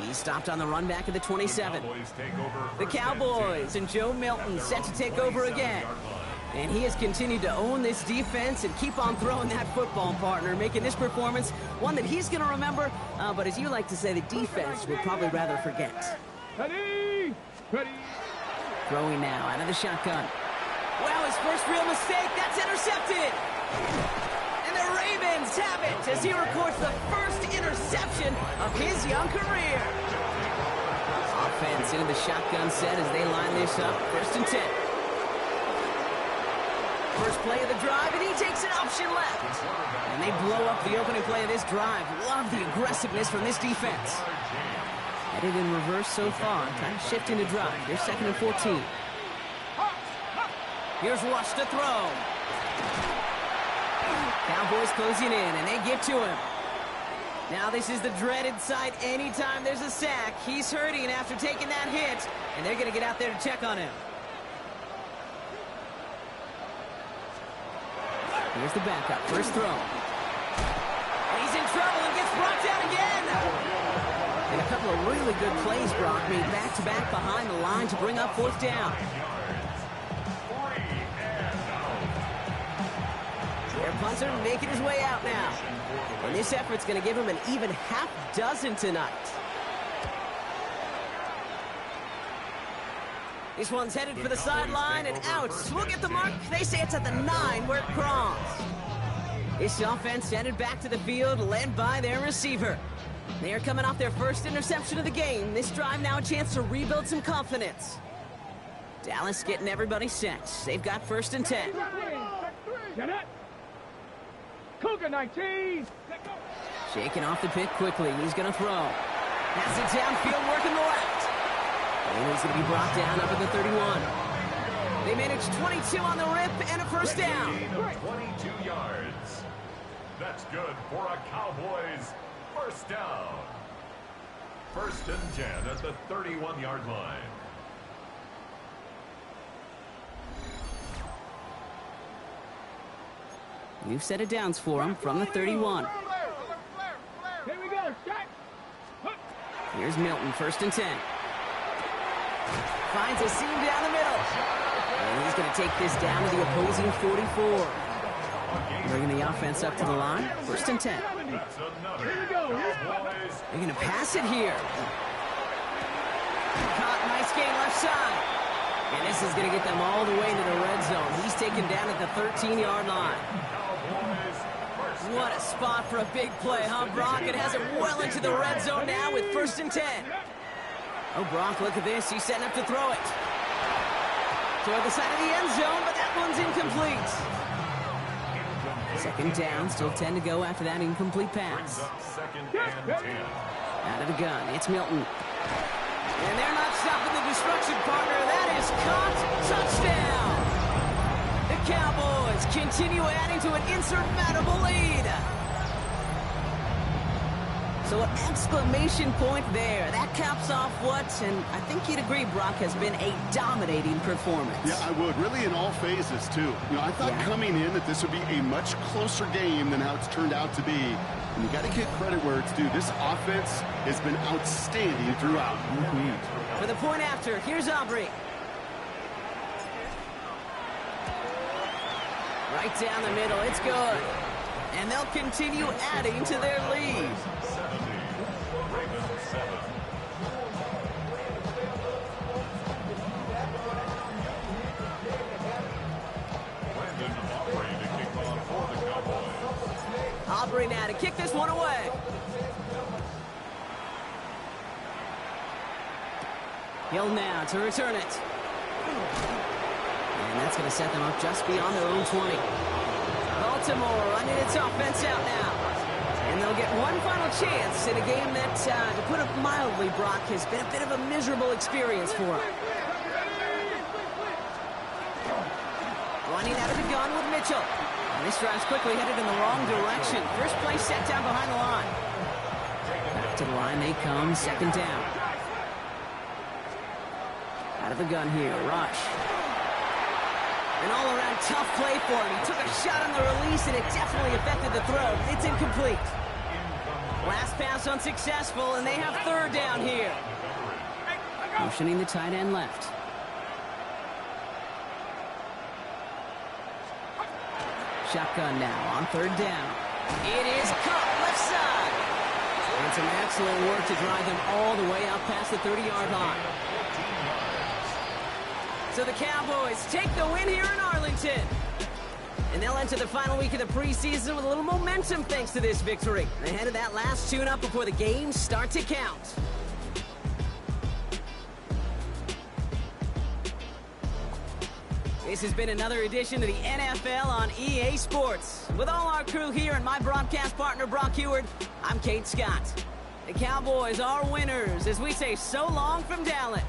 He stopped on the run back at the 27. The Cowboys and Joe Milton set to take over again. And he has continued to own this defense and keep on throwing that football, partner, making this performance one that he's going to remember. But as you like to say, the defense would probably rather forget. Ready? Ready? Throwing now out of the shotgun. Wow, his first real mistake. That's intercepted. And the Ravens have it as he records the first interception of his young career. Offense into the shotgun set as they line this up. 1st and 10. First play of the drive, and he takes an option left. And they blow up the opening play of this drive. Love the aggressiveness from this defense. Headed in reverse so far, kind of shifting to drive. Here's 2nd and 14. Here's Rush to throw. Cowboys closing in, and they get to him. Now this is the dreaded sight anytime there's a sack. He's hurting after taking that hit, and they're going to get out there to check on him. Here's the backup, first throw. And he's in trouble and gets brought down again. And a couple of really good plays Brock made back-to-back behind the line to bring up 4th down. Their punter making his way out now. And this effort's going to give him an even half dozen tonight. This one's headed for the sideline and out. We'll get the mark. They say it's at the 9 where it crossed. This offense headed back to the field, led by their receiver. They are coming off their first interception of the game. This drive now a chance to rebuild some confidence. Dallas getting everybody set. They've got 1st and 10. Get it. Cougar 19. Shaking off the pick quickly. He's going to throw. Has it downfield, working the left. And he's going to be brought down up at the 31. They managed 22 on the rip and a 1st down. 22 yards. That's good for a Cowboys 1st down. 1st and 10 at the 31-yard line. You've set it downs for him from the 31. Here we go. Here's Milton, 1st and 10. Finds a seam down the middle. And he's going to take this down to the opposing 44. Bringing the offense up to the line. 1st and 10. They're going to pass it here. Caught, nice game left side. And this is going to get them all the way to the red zone. He's taken down at the 13-yard line. What a spot for a big play, huh, Brock? It has it well into the red zone now with 1st and 10. Oh, Brock, look at this. He's setting up to throw it. Toward the side of the end zone, but that one's incomplete. 2nd down, still 10 to go after that incomplete pass. 2nd and 10. Out of the gun, it's Milton. And they're not stopping the destruction, partner. That is caught. Touchdown. The Cowboys continue adding to an insurmountable lead. So an exclamation point there. That caps off what, and I think you'd agree, Brock, has been a dominating performance. Yeah, I would. Really in all phases, too. You know, I thought coming in that this would be a much closer game than how it's turned out to be. And you got to give credit where it's due. This offense has been outstanding throughout. For the point after, here's Aubrey. Right down the middle, it's good. And they'll continue adding to their lead. 70, Ravens 7. Brandon Aubrey to kick off for the Cowboys. Aubrey now to kick this one away. Hill now to return it. And that's going to set them up just beyond their own 20. Baltimore running its offense out now. And they'll get one final chance in a game that, to put it mildly, Brock, has been a bit of a miserable experience for them. Running out of the gun with Mitchell. And this drive's quickly headed in the wrong direction. First play set down behind the line. Back to the line they come, 2nd down. Out of the gun here, Rush. An all-around tough play for him. He took a shot on the release, and it definitely affected the throw. It's incomplete. Last pass unsuccessful, and they have 3rd down here. Motioning the tight end left. Shotgun now on 3rd down. It is caught left side. And some excellent work to drive them all the way out past the 30-yard line. So the Cowboys take the win here in Arlington. And they'll enter the final week of the preseason with a little momentum thanks to this victory. Ahead of that last tune-up before the games start to count. This has been another edition of the NFL on EA Sports. With all our crew here and my broadcast partner, Brock Heward, I'm Kate Scott. The Cowboys are winners as we say so long from Dallas.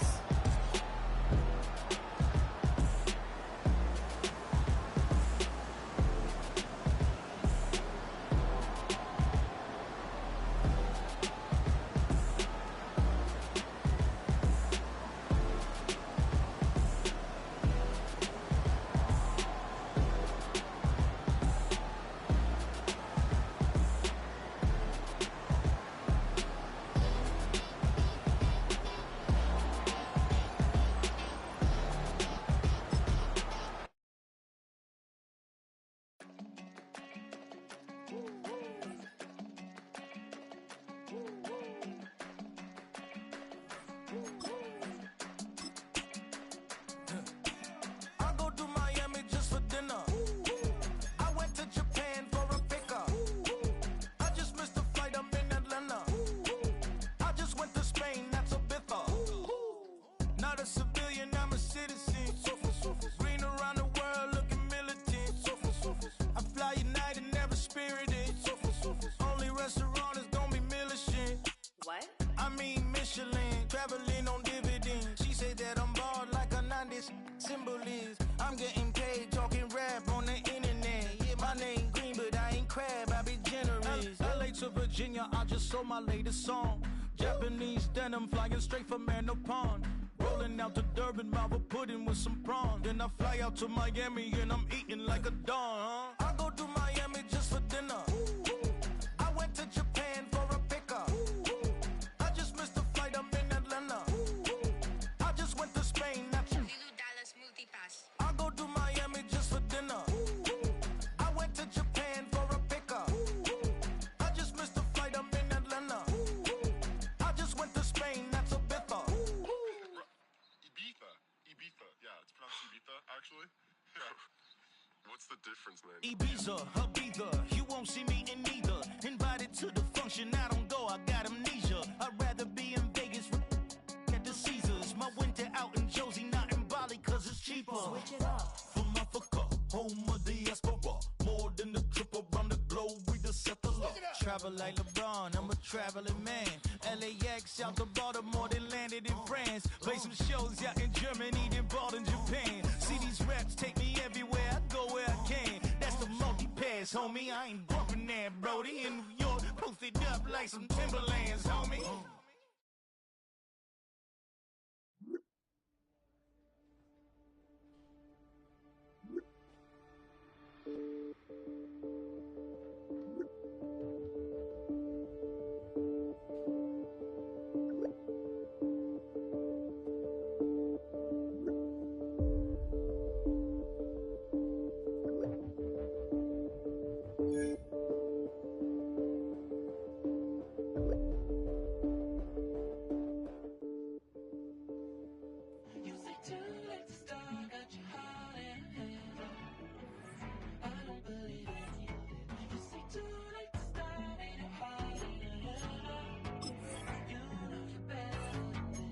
I just sold my latest song. Japanese denim flying straight from Manopon. Rolling out to Durban, Malva pudding with some prawns. Then I fly out to Miami and I'm eating like a don. I go to Miami just for dinner. I went to Japan for a pickup. I just missed the flight, I'm in Atlanta. I just went to Spain, that's Dallas multipass. I go to Miami just for dinner. I went to Japan for a pickup. I just missed the flight, I'm in Atlanta. I just went to Spain, that's a Ibiza. Ibiza. Yeah, it's pronounced Ibiza, actually. What's the difference, man? Ibiza, Ibiza, you won't see me in neither. Invited to the function, I don't go, I got amnesia. I'd rather be in Vegas at the Caesars. My winter out in Josie, not in Bali, cause it's cheaper. Switch it up. From Africa, home of the diaspora. More than the trip around the globe, we just set the law. Travel like LeBron, I'm a traveling man. LAX out to Baltimore, then landed in France. Play some shows out in Germany, then bought in Japan. See these raps take me everywhere, I go where I can. That's the multi-pass, homie. I ain't bumping that, Brody. In New York, posted up like some Timberlands, homie.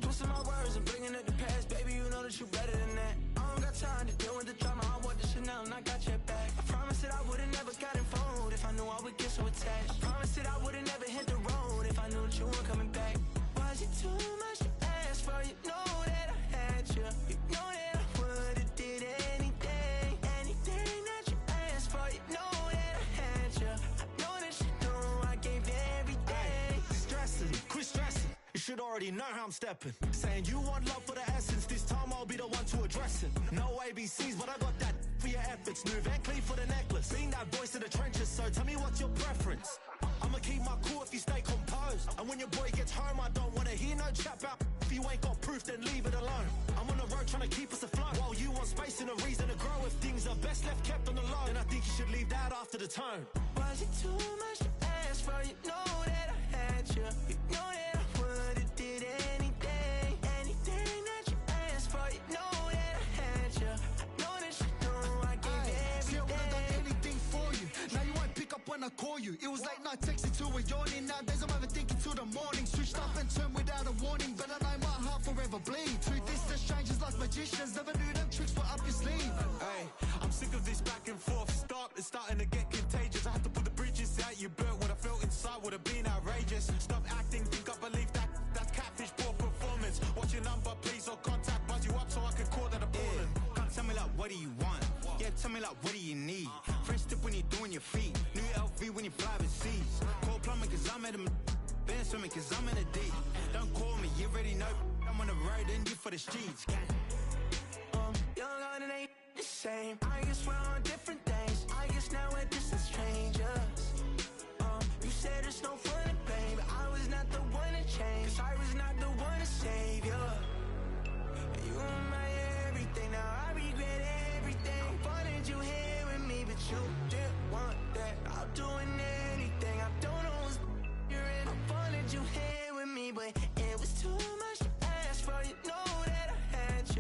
Twisting my words and bringing it to pass, baby, you know that you better than that. I don't got time to deal with the drama, I want the Chanel and I got your back. I promised that I would've never gotten phoned if I knew I would get so attached. I promised that I would've never hit the road if I knew that you weren't coming back. Was it too much to ask for? You know that I had you. You know that I would've did anything, anything that you asked for. You know that I had you. I know that you know I gave everything. Stressing, quit stressing. You should already know how I'm stepping. Saying you want love for the essence, this time I'll be the one to address it. No ABCs, but I got that for your efforts. New Van Cleef for the necklace. Being that voice in the trenches, so tell me what's your preference. I'ma keep my cool if you stay composed. And when your boy gets home, I don't wanna hear no chat about. If you ain't got proof, then leave it alone. I'm on the road trying to keep us afloat. While you want space and a reason to grow. If things are best left kept on the low, then I think you should leave that after the tone. Was it too much to ask for? You know that I had you. You know that I would've did anything, anything that you asked for. You know that I had you. I know that you know I gave everything. See, I would've done anything for you. Now you won't pick up when I call you. It was late night texting to a yawning. Nowadays I'm overthinking till the morning. Switched up and turned without a warning, but I know my heart forever bleed. Truth is, the strangers like magicians. Never knew them tricks were up your sleeve. Hey, I'm sick of this back and forth. Stop, it's starting to get contagious. I had to put the bridges out you built. What I felt inside would have been outrageous. Stop acting, think please, or contact, buzz you up so I can call that a ballin'. Can't tell me like, what do you want? Yeah, tell me like, what do you need? Fresh tip when you're doing your feet. New LV when you fly overseas. Call plumbing cause I'm at a been swimming cause I'm in a deep. Don't call me, you already know I'm on the road and you for the streets. Young on and ain't the same. I guess we're on different things. I guess now we're distant strangers. You said there's no fun to blame, but I was not the one to change. Cause I was not the one to save you. You were my everything, now I regret everything. I wanted you here with me, but you didn't want that. I'm doing anything, I don't know what's you're in. I wanted you here with me, but it was too much to ask for. You know that I had you.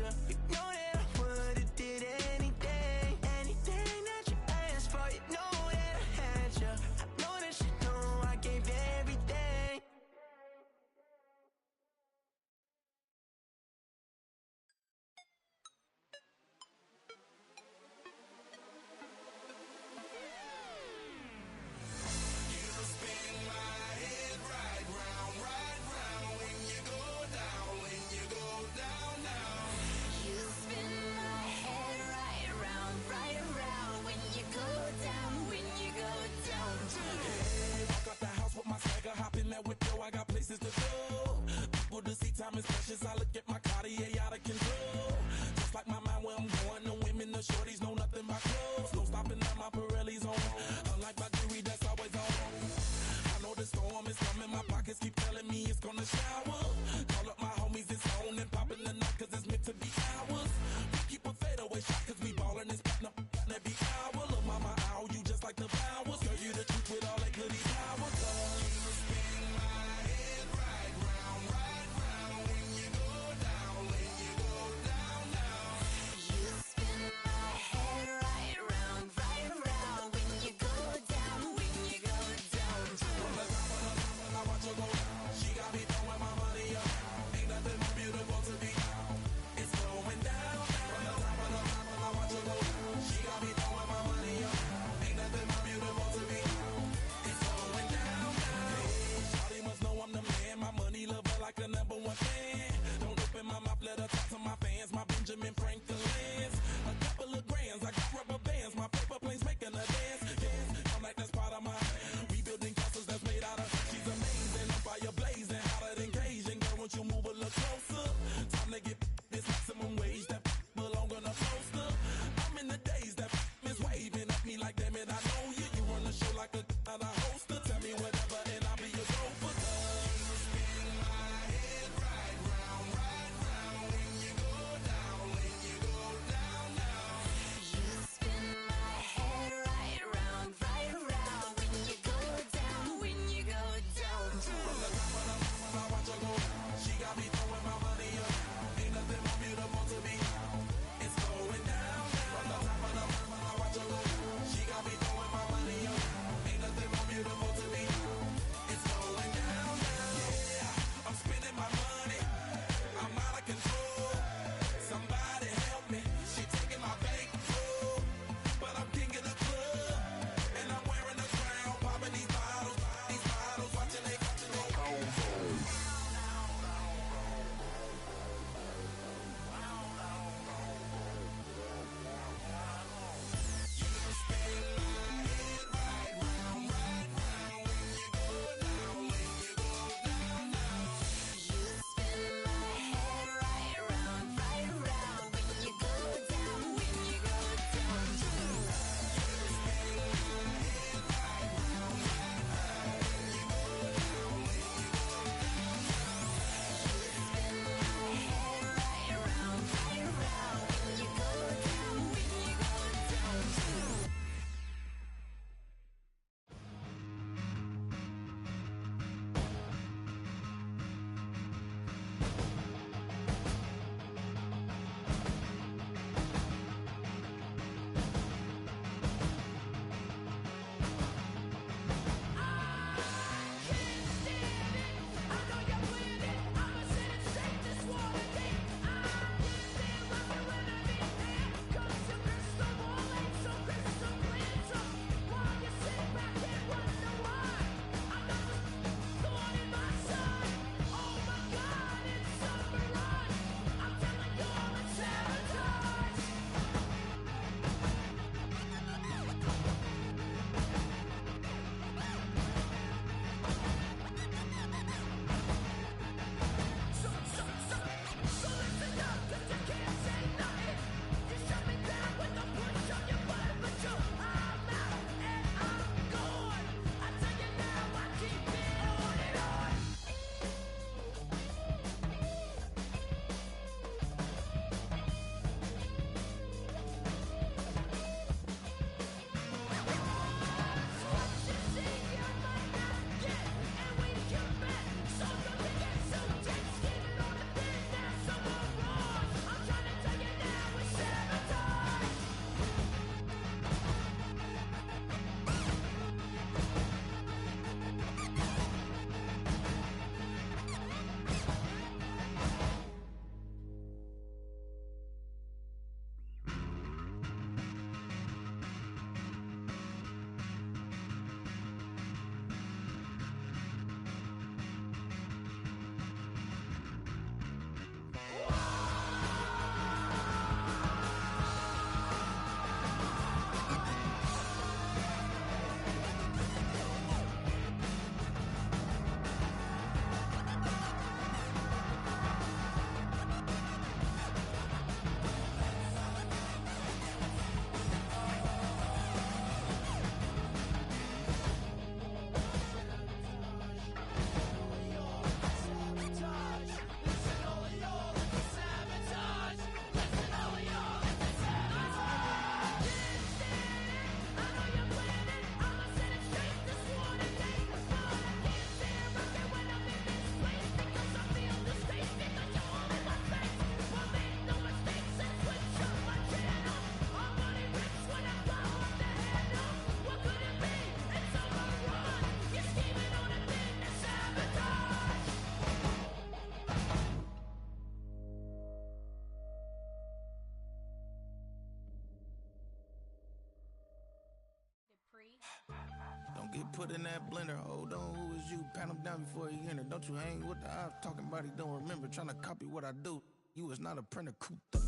Get put in that blender. Hold on, who is you? Pat him down before he enter. Don't you hang with the ops talking about he don't remember. Trying to copy what I do. You is not a printer. Cooped up,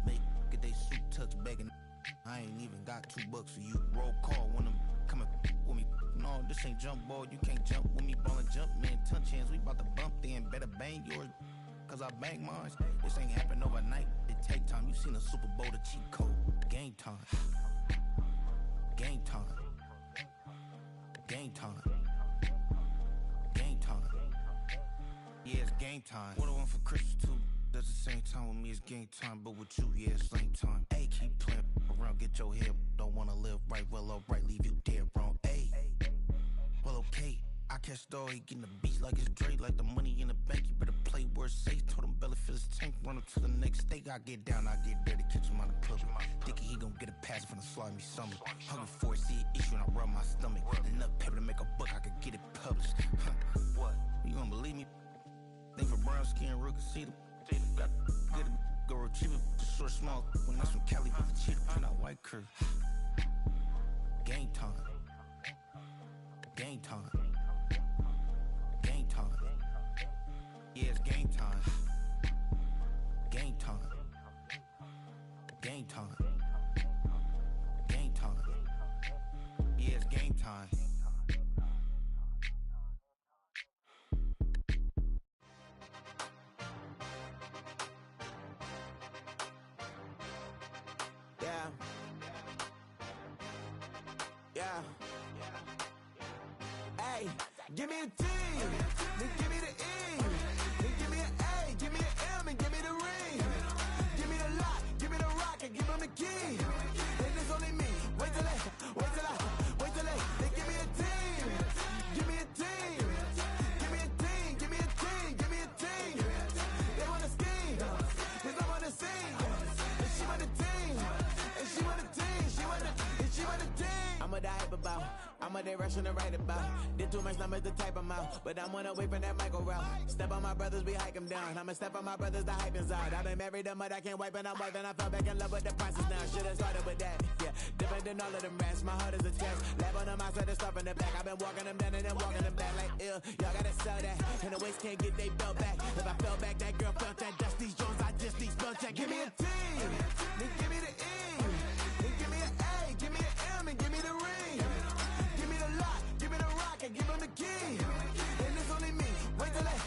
make get they suit touch begging. I ain't even got $2 for you. Roll call when I'm coming with me. No, this ain't jump ball. You can't jump with me. Ballin' jump, man. Touch hands. We about to bump then. Better bang yours. Cause I bang mine. This ain't happen overnight. It take time. You seen a Super Bowl, the cheat code. Game time. Game time. Game time. Game time. Yeah, it's game time. What I want for Christmas too. That's the same time with me, it's game time. But with you, yeah, it's same time. Hey, keep playing around, get your head. Don't wanna live right, well, alright, leave you dead wrong. Hey, well, okay. I catch the dog, he getting the beats like it's Dre, like the money in the bank. You better play where it's safe. Told him belly fill his tank, run up to the next stake. I get down, I get dirty, catch him on the club. Thinking he gon' get a pass from the slimy summer. Hungry for it, see an issue and I rub my stomach. Enough paper to make a book, I could get it published. What? You don't believe me? Think for brown skin, real can see them. Got good, go retrieve it, just short, small. When that's from Cali, with the cheetah, print out white curve. Game time. Game time. Game time. Yeah, it's game time. Game time. Game time. Game time. Yeah, it's game time. Yeah. Hey, give me a T, then give me the E, then give me an A, give me an M, and give me the ring. Give me the lock, give me the rock, and give him the key. And it's only me. Wait till they give me a team. Give me a team. Give me a team. Give me a team. Give me a team. They wanna scheme, 'cause I'm on the scene. And she want the team. And she want the team. She want the team. I'm a die hype about. I'm a direction to write about. Did too much numbers to type them out. But I'm one away from that micro route. Step on my brothers, we hike them down. I'ma step on my brothers, the hype is out. I been married them, but I can't wipe and I'm wiping. I fell back in love with the process now. Should've started with that. Yeah, different than all of them rats. My heart is a test. Lab on them outside, the stuff in the back. I've been walking them down and then walking them back like ill. Y'all gotta sell that. And the waist can't get they belt back. If I fell back, that girl felt that. Dust these Jones, I just need spell check. Give me a T, then give me the E, then give me an A, give me an M, and give me the ring. Give me the lock, give me the rock, and give him the key. And it's only me. Wait till they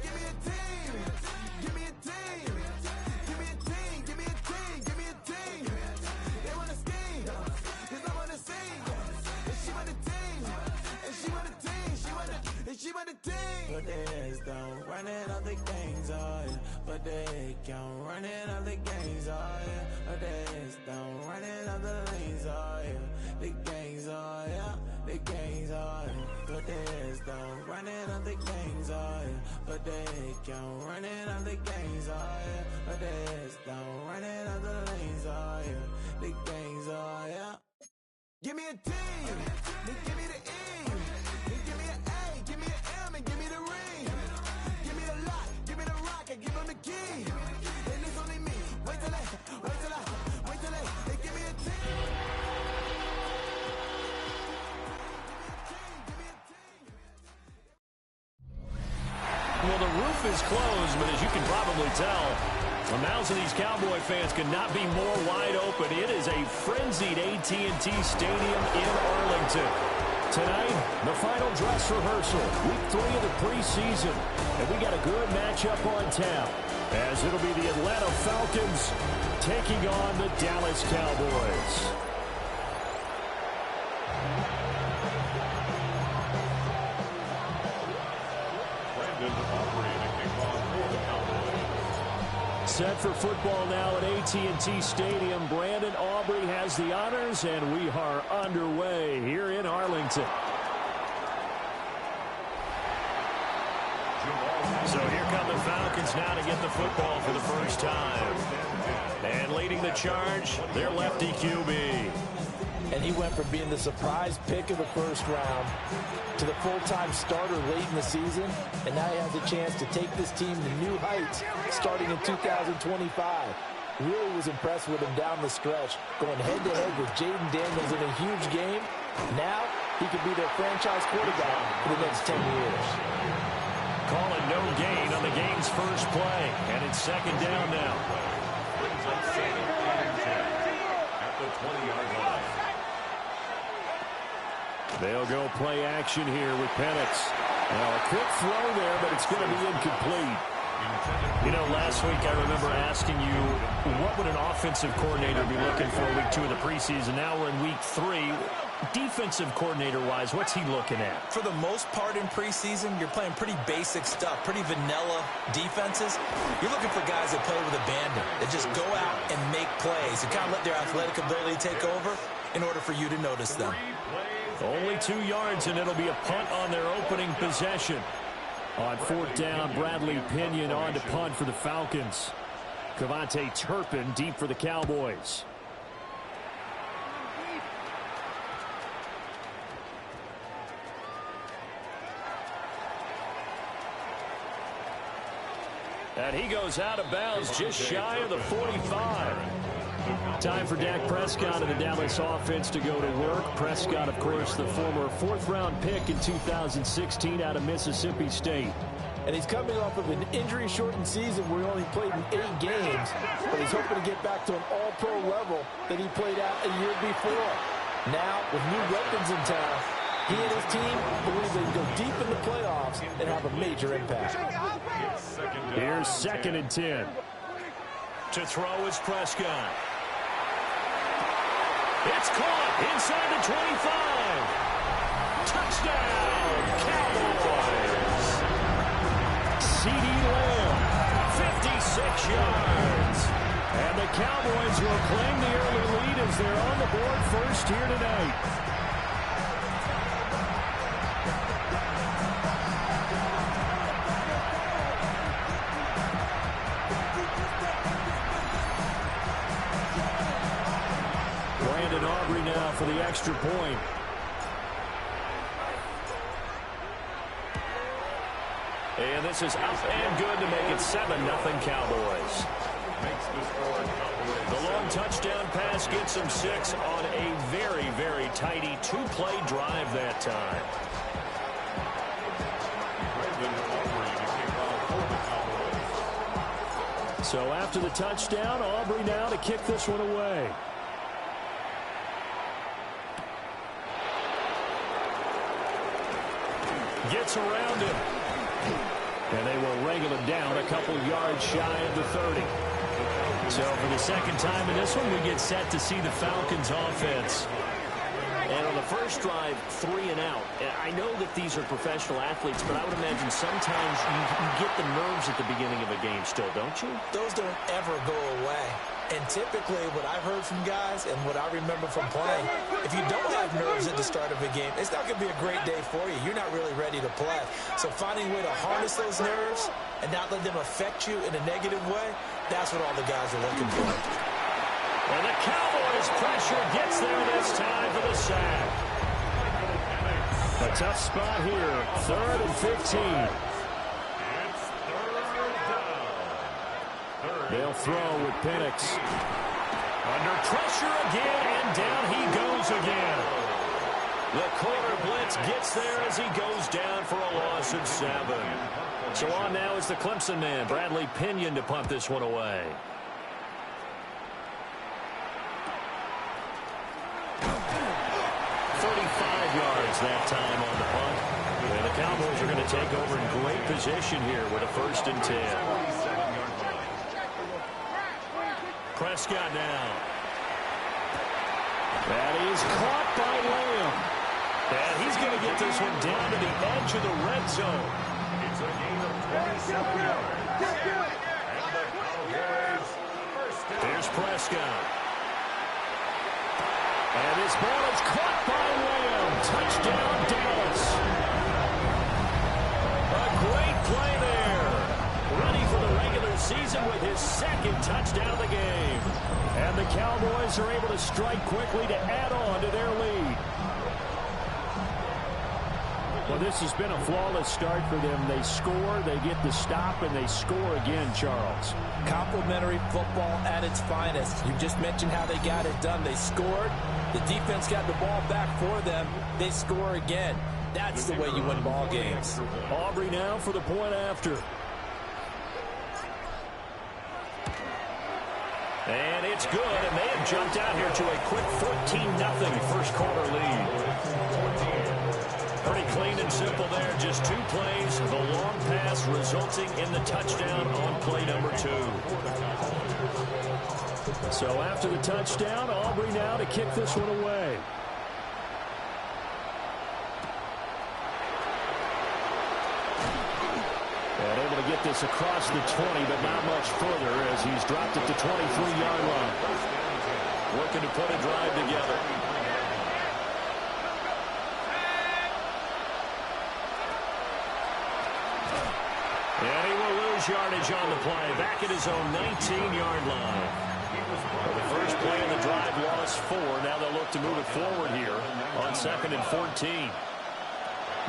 give me a team. Give me a team. Give me a team. Give me a team. Give me a team. They wanna scheme, 'cause I'm on the scene. And she want the team. And she want the team. She want the team. But they don't running all the gangs, oh yeah. But they can't running all the gangs, oh yeah. But they don't running all the lanes, oh yeah. The gangs, oh yeah. The gangs, oh yeah. But they don't running all the gangs, oh yeah. But they can't running all the gangs, oh yeah. But they don't running all the lanes, oh yeah. The gangs, oh yeah. Give me a T, then give me the E, then give me an A, give me an M, and give me the ring. Give me the lock, give me the rock, and give him the key. And it's only me. Wait till they give me a T. Well, the roof is closed, but as you can probably tell, the mouths of these Cowboy fans could not be more wide open. It is a frenzied AT&T Stadium in Arlington. Tonight, the final dress rehearsal, week 3 of the preseason. And we got a good matchup on tap, as it'll be the Atlanta Falcons taking on the Dallas Cowboys. Set for football now at AT&T Stadium. Brandon Aubrey has the honors, and we are underway here in Arlington. So here come the Falcons now to get the football for the first time. And leading the charge, their lefty QB. And he went from being the surprise pick of the first round to the full-time starter late in the season. And now he has a chance to take this team to new heights starting in 2025. Really was impressed with him down the stretch, going head-to-head with Jaden Daniels in a huge game Now, he could be their franchise quarterback for the next 10 years. Calling no gain on the game's first play, and it's second down now. Brings up second and 10 at the 20-yard line. They'll go play action here with Penix. Well, a quick throw there, but it's going to be incomplete. You know, last week I remember asking you, what would an offensive coordinator be looking for week 2 of the preseason? Now we're in week 3. Defensive coordinator-wise, what's he looking at? For the most part in preseason, you're playing pretty basic stuff, pretty vanilla defenses. You're looking for guys that play with abandon, that just go out and make plays, and kind of let their athletic ability take over in order for you to notice them. Only 2 yards, and it'll be a punt on their opening possession. On 4th down, Bradley Pinion on to punt for the Falcons. Cavante Turpin deep for the Cowboys. And he goes out of bounds just shy of the 45. Time for Dak Prescott and the Dallas offense to go to work. Prescott, of course, the former 4th-round pick in 2016 out of Mississippi State. And he's coming off of an injury-shortened season where he only played in 8 games, but he's hoping to get back to an all-pro level that he played at a year before. Now, with new weapons in town, he and his team believe they can go deep in the playoffs and have a major impact. Here's 2nd and 10. To throw is Prescott. It's caught inside the 25. Touchdown, Cowboys. C.D. Lamb, 56 yards. And the Cowboys will claim the early lead as they're on the board first here tonight. Brandon Aubrey now for the extra point. And this is up and good to make it 7-0 Cowboys. The long touchdown pass gets them 6 on a very, very tidy 2-play drive that time. So after the touchdown, Aubrey now to kick this one away. Gets around him. And they will wrangle him down a couple yards shy of the 30. So for the second time in this one, we get set to see the Falcons offense. And on the first drive, 3 and out. I know that these are professional athletes, but I would imagine sometimes you get the nerves at the beginning of a game still, don't you? Those don't ever go away. And typically what I've heard from guys and what I remember from playing, if you don't have nerves at the start of a game, it's not going to be a great day for you. You're not really ready to play. So finding a way to harness those nerves and not let them affect you in a negative way, that's what all the guys are looking for. And the Cowboys' pressure gets there this time for the sack. A tough spot here, 3rd and 15. They'll throw with Penix. Under pressure again, and down he goes again. The corner blitz gets there as he goes down for a loss of 7. So on now is the Clemson man, Bradley Pinion, to punt this one away. Yards that time on the punt. And the Cowboys are going to take over in great position here with a 1st and 10. Prescott now. That is caught by Lamb. And he's going to get this one down to the edge of the red zone. It's a gain of 27 yards. And the Cowboys first down. Here's Prescott. And this ball is caught by Lamb. Touchdown, Dallas. A great play there. Ready for the regular season with his 2nd touchdown of the game. And the Cowboys are able to strike quickly to add on to their lead. Well, this has been a flawless start for them. They score, they get the stop, and they score again, Charles. Complimentary football at its finest. You just mentioned how they got it done. They scored. The defense got the ball back for them. They score again. That's the way you win ball games. Aubrey now for the point after. And it's good, and they have jumped out here to a quick 14-0 first quarter lead. Pretty clean and simple there. Just 2 plays. The long pass resulting in the touchdown on play number 2. So after the touchdown, Aubrey now to kick this one away. And able to get this across the 20, but not much further as he's dropped at the 23-yard line. Looking to put a drive together. And he will lose yardage on the play. Back at his own 19-yard line. Well, the first play in the drive lost 4. Now they'll look to move it forward here on 2nd and 14.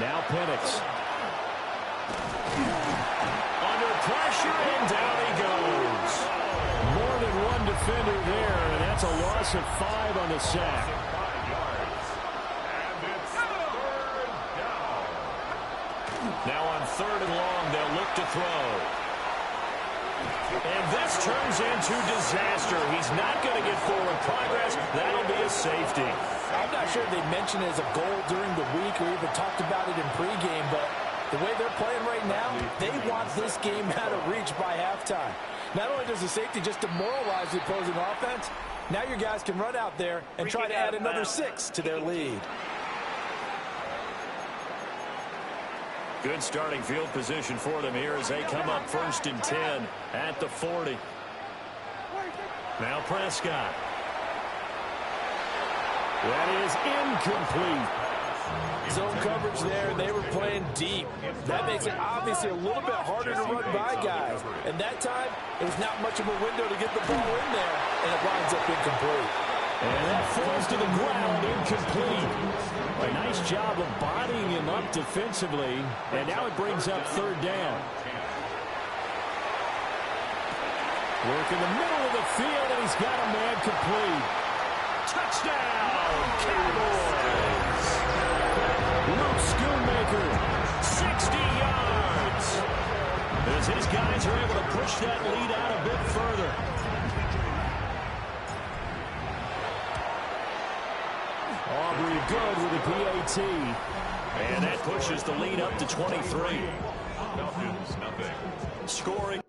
Now Penix. Under pressure, and down he goes. More than one defender there, and that's a loss of 5 on the sack. Now on 3rd and long, they'll look to throw. And this turns into disaster. He's not going to get forward progress. That'll be a safety. I'm not sure they mentioned it as a goal during the week or even talked about it in pregame, but the way they're playing right now, they want this game out of reach by halftime. Not only does the safety just demoralize the opposing offense, now your guys can run out there and try to add another 6 to their lead. Good starting field position for them here as they come up 1st and 10 at the 40. Now Prescott. That is incomplete. Zone coverage there, and they were playing deep. That makes it obviously a little bit harder to run by guys. And that time, it was not much of a window to get the ball in there, and it winds up incomplete. And that falls to the ground, incomplete. A nice job of bodying him up defensively, and now it brings up 3rd down. Work in the middle of the field, and he's got a man complete. Touchdown, Cowboys! Luke Schoonmaker, 60 yards. As his guys are able to push that lead out a bit further. Aubrey good with a PAT. And that pushes the lead up to 23. Falcons, nothing. Scoring.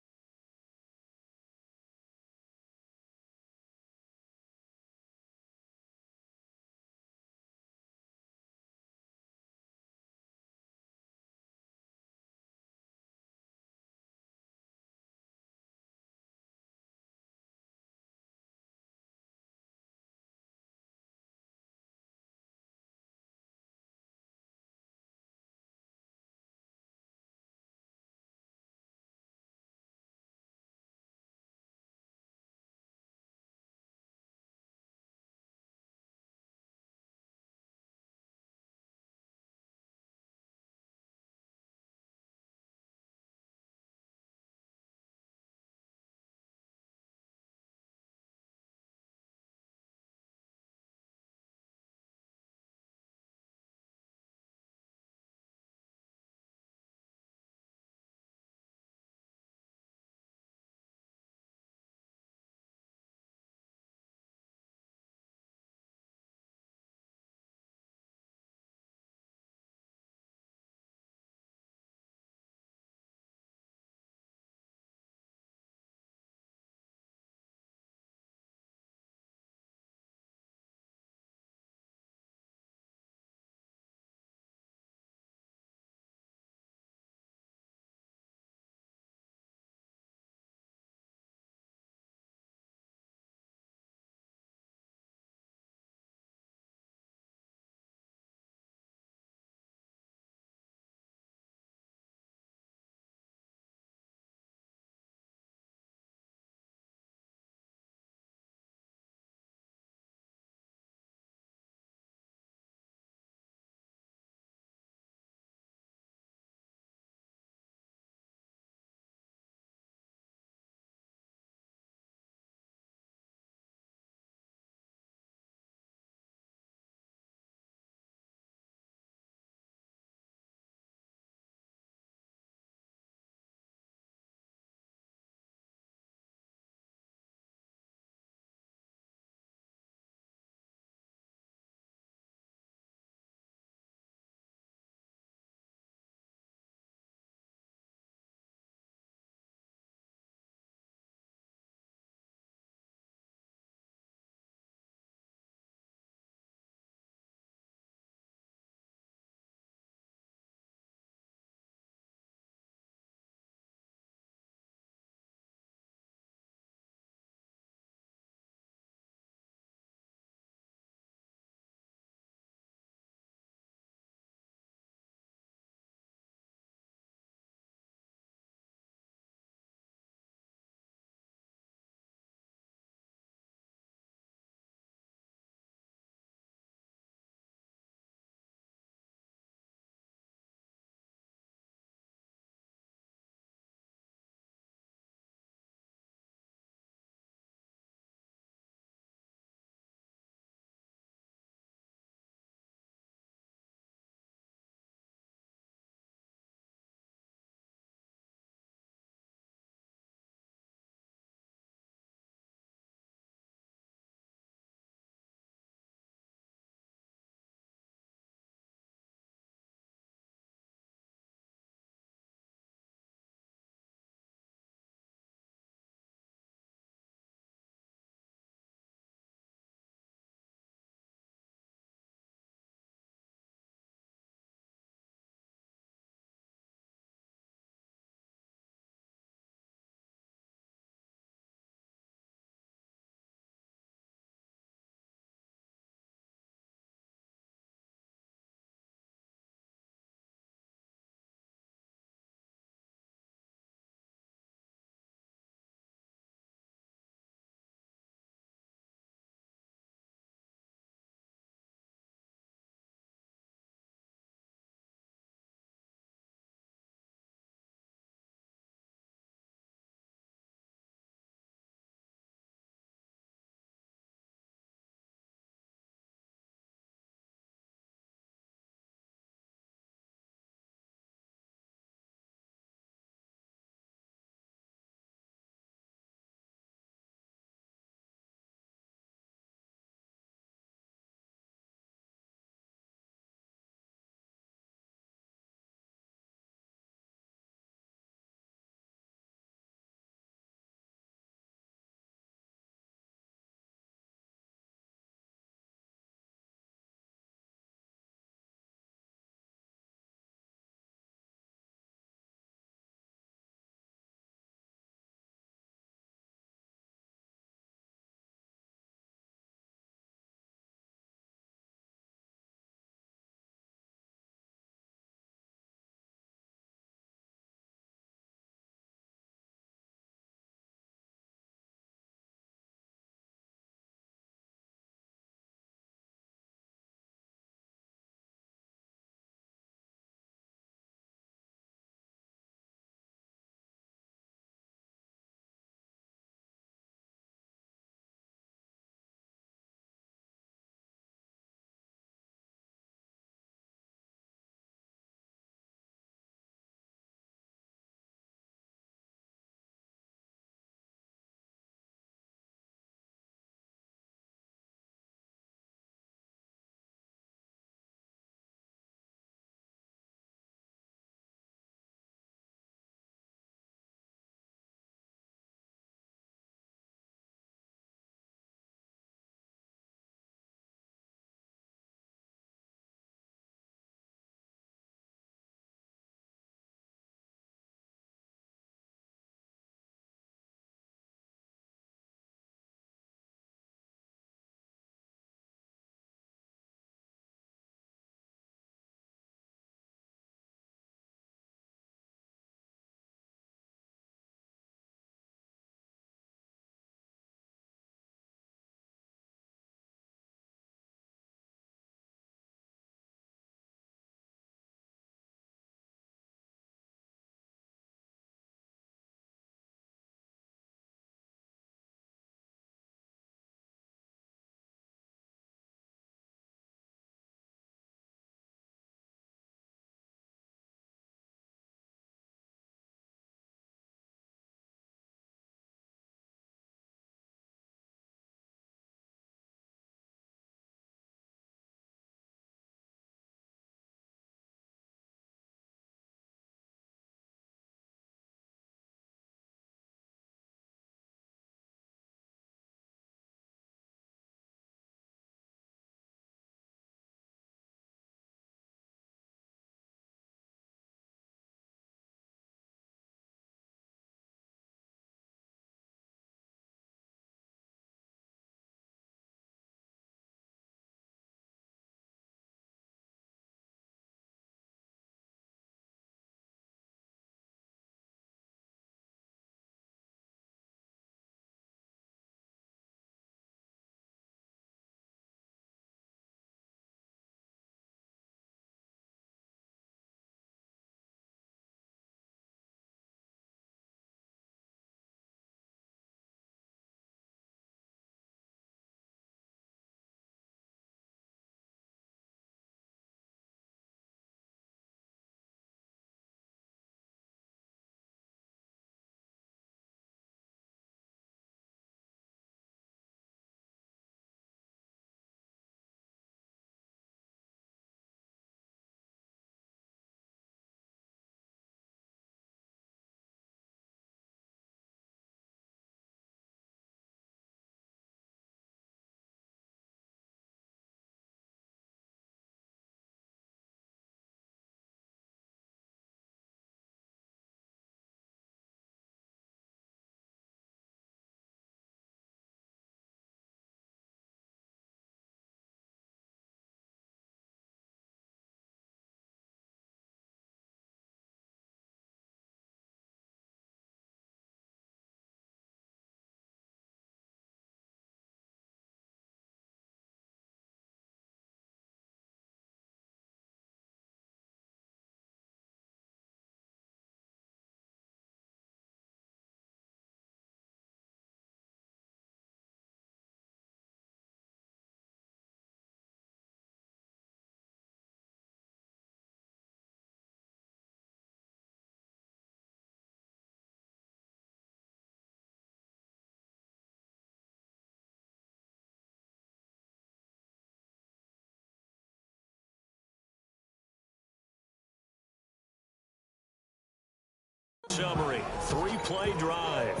summary. 3-play drive.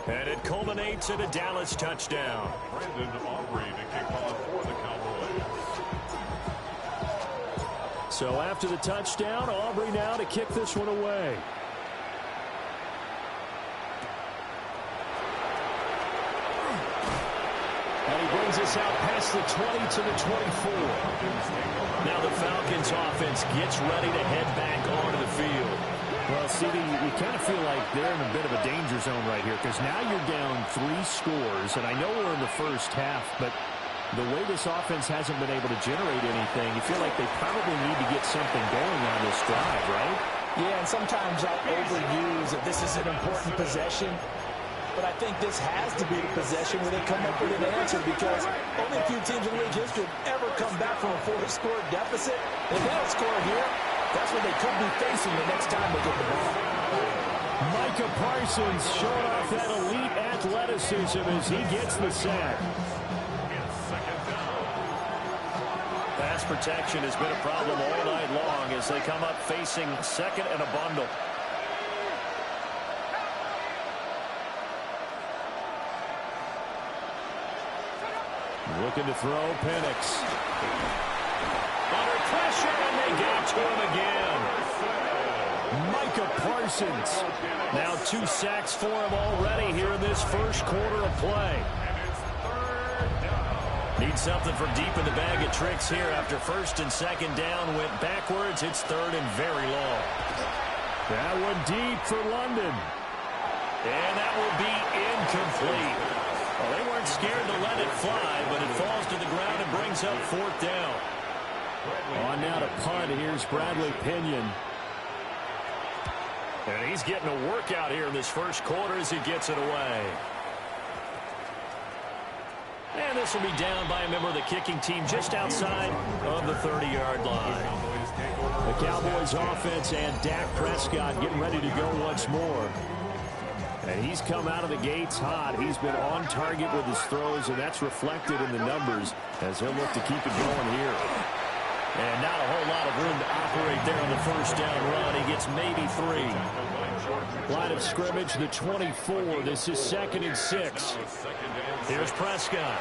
And it culminates in a Dallas touchdown. Brandon Aubrey to kick off for the Cowboys. So after the touchdown, Aubrey now to kick this one away. And he brings us out past the 20 to the 24. Now the Falcons offense gets ready to head back onto the field. Well, CD, you kind of feel like they're in a bit of a danger zone right here because now you're down 3 scores, and I know we're in the first half, but the way this offense hasn't been able to generate anything, you feel like they probably need to get something going on this drive, right? Yeah, and sometimes I'll overuse that this is an important possession, but I think this has to be the possession where they come up with an answer because only a few teams in league history have ever come back from a 4-score deficit. If they don't score here, that's what they could be facing the next time they get the ball. Micah Parsons showing off that elite athleticism as he gets the sack. Pass protection has been a problem all night long as they come up facing second and a bundle. Looking to throw, Penix. Under pressure, and they got to him again. Micah Parsons. Now 2 sacks for him already here in this first quarter of play. Need something from deep in the bag of tricks here after first and second down went backwards. It's third and very long. That one deep for London. And that will be incomplete. Well, they weren't scared to let it fly, but it falls to the ground and brings up 4th down. On now to punt. Here's Bradley Pinion. And he's getting a workout here in this first quarter as he gets it away. And this will be down by a member of the kicking team just outside of the 30-yard line. The Cowboys offense and Dak Prescott getting ready to go once more. And he's come out of the gates hot. He's been on target with his throws, and that's reflected in the numbers as he'll look to keep it going here. And not a whole lot of room to operate there on the first down run. He gets maybe 3. Line of scrimmage, the 24. This is 2nd and 6. Here's Prescott.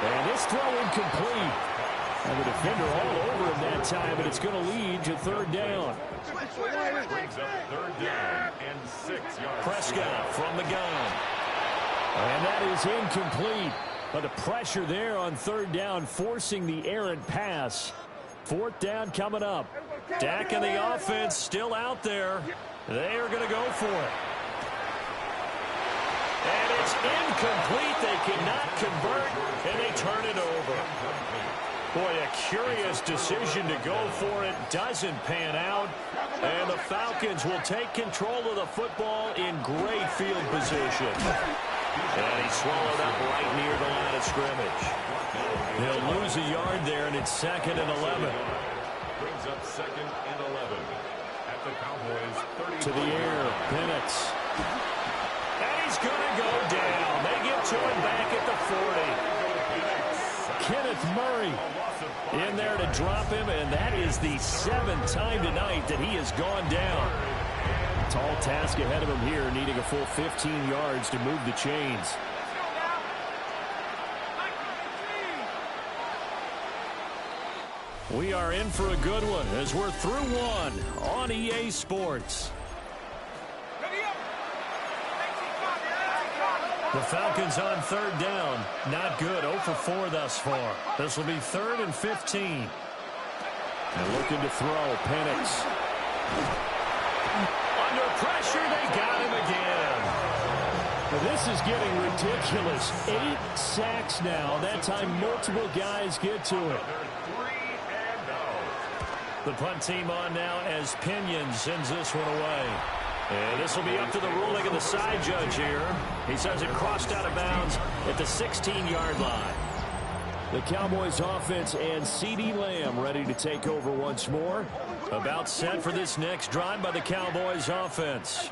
And this throw incomplete. And the defender all over him that time, but it's going to lead to 3rd down. Brings up 3rd down and 6 yards. Prescott from the gun. And that is incomplete. But the pressure there on 3rd down, forcing the errant pass. 4th down coming up. Dak and the offense still out there. They are going to go for it. And it's incomplete. They cannot convert, and they turn it over. Boy, a curious decision to go for it. Doesn't pan out. And the Falcons will take control of the football in great field position. And he swallowed up right near the line of scrimmage. He'll lose a yard there, and it's 2nd and 11. Brings up 2nd and 11 at the Cowboys 30. To the air, Penix. And he's going to go down. They get to him back at the 40. Kenneth Murray in there to drop him, and that is the 7th time tonight that he has gone down. Tall task ahead of him here, needing a full 15 yards to move the chains. We are in for a good one as we're through one on EA Sports. The Falcons on 3rd down. Not good. 0 for 4 thus far. This will be 3rd and 15. And looking to throw. Penix. Under pressure, they got him again. Well, this is getting ridiculous. 8 sacks now. That time multiple guys get to it. The punt team on now as Pinion sends this one away. And this will be up to the ruling of the side judge here. He says it crossed out of bounds at the 16-yard line. The Cowboys offense and CD Lamb ready to take over once more. About set for this next drive by the Cowboys offense.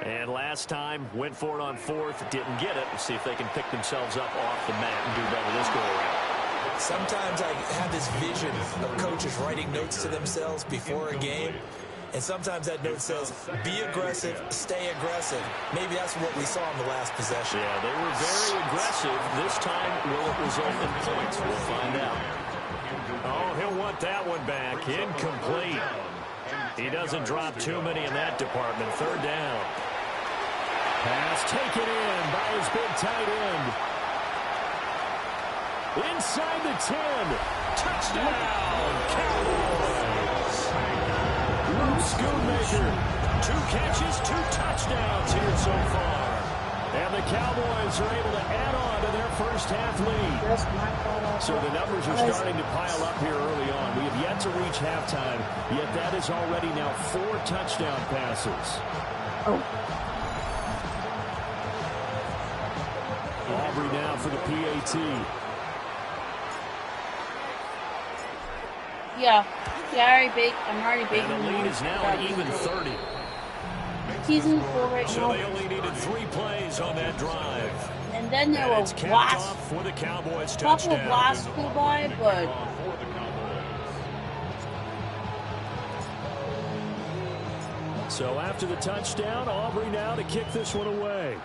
And last time, went for it on 4th, didn't get it. We'll see if they can pick themselves up off the mat and do better this go-around. Sometimes I have this vision of coaches writing notes to themselves before a game. And sometimes that note says, be aggressive, stay aggressive. Maybe that's what we saw in the last possession. Yeah, they were very aggressive. This time, will it result in points? We'll find out. Oh, he'll want that one back. Incomplete. He doesn't drop too many in that department. Third down. Pass taken in by his big tight end. Inside the 10. Touchdown, Cowboys. Luke Schoonmaker. 2 catches, 2 touchdowns here so far. And the Cowboys are able to add on to their first half lead. So the numbers are starting to pile up here early on. We have yet to reach halftime, yet that is already now 4 touchdown passes. Aubrey now for the PAT. Yeah, I'm already big. And the lead is now an even 30. He's in full right now. So they only needed 3 plays on that drive. And then there were Wasp for the Cowboys couple touchdown. Wasps flew by, but so after the touchdown, Aubrey now to kick this one away.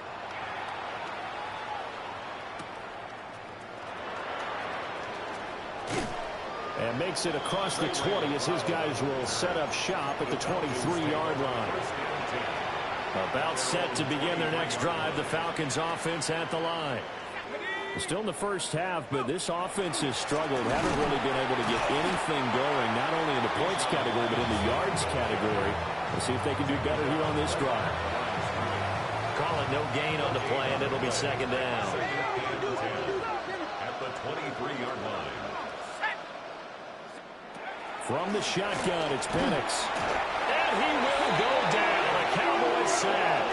And makes it across the 20 as his guys will set up shop at the 23-yard line. About set to begin their next drive, the Falcons offense at the line. Still in the first half, but this offense has struggled. Haven't really been able to get anything going, not only in the points category, but in the yards category. We'll see if they can do better here on this drive. Call it no gain on the play, and it'll be second down. At the 23-yard line. From the shotgun, it's Penix. And he will go down. A Cowboys sack.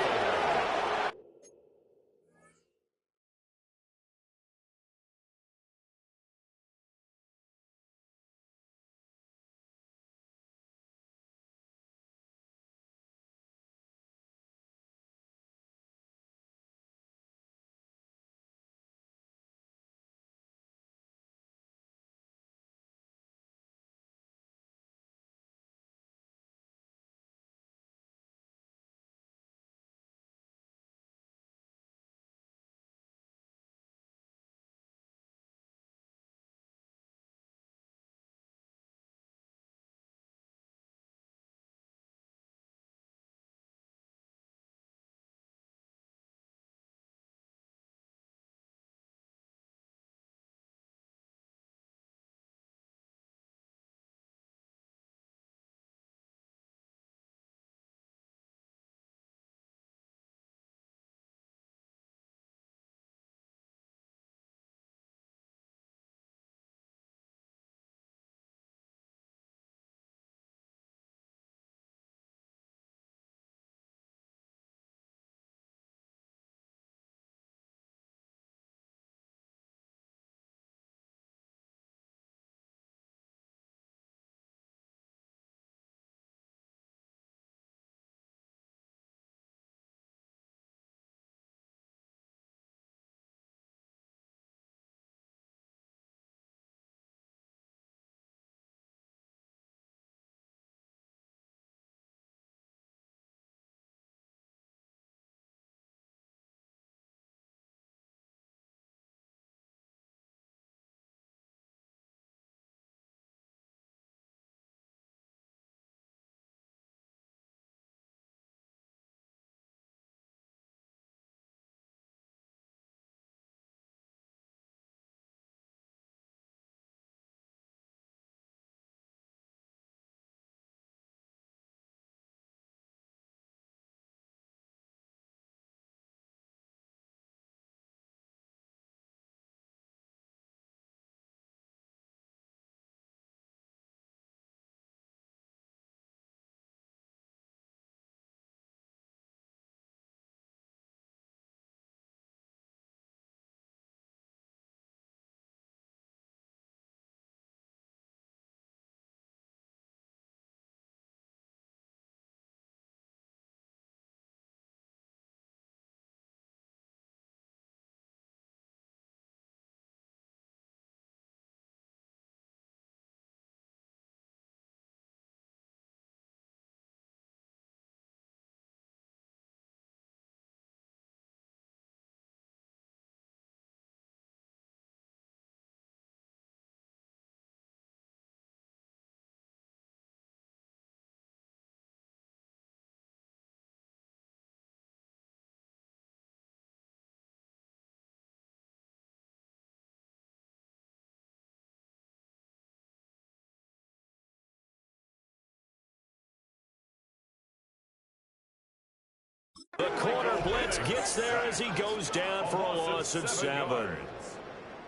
The corner blitz gets there as he goes down for a loss of 7.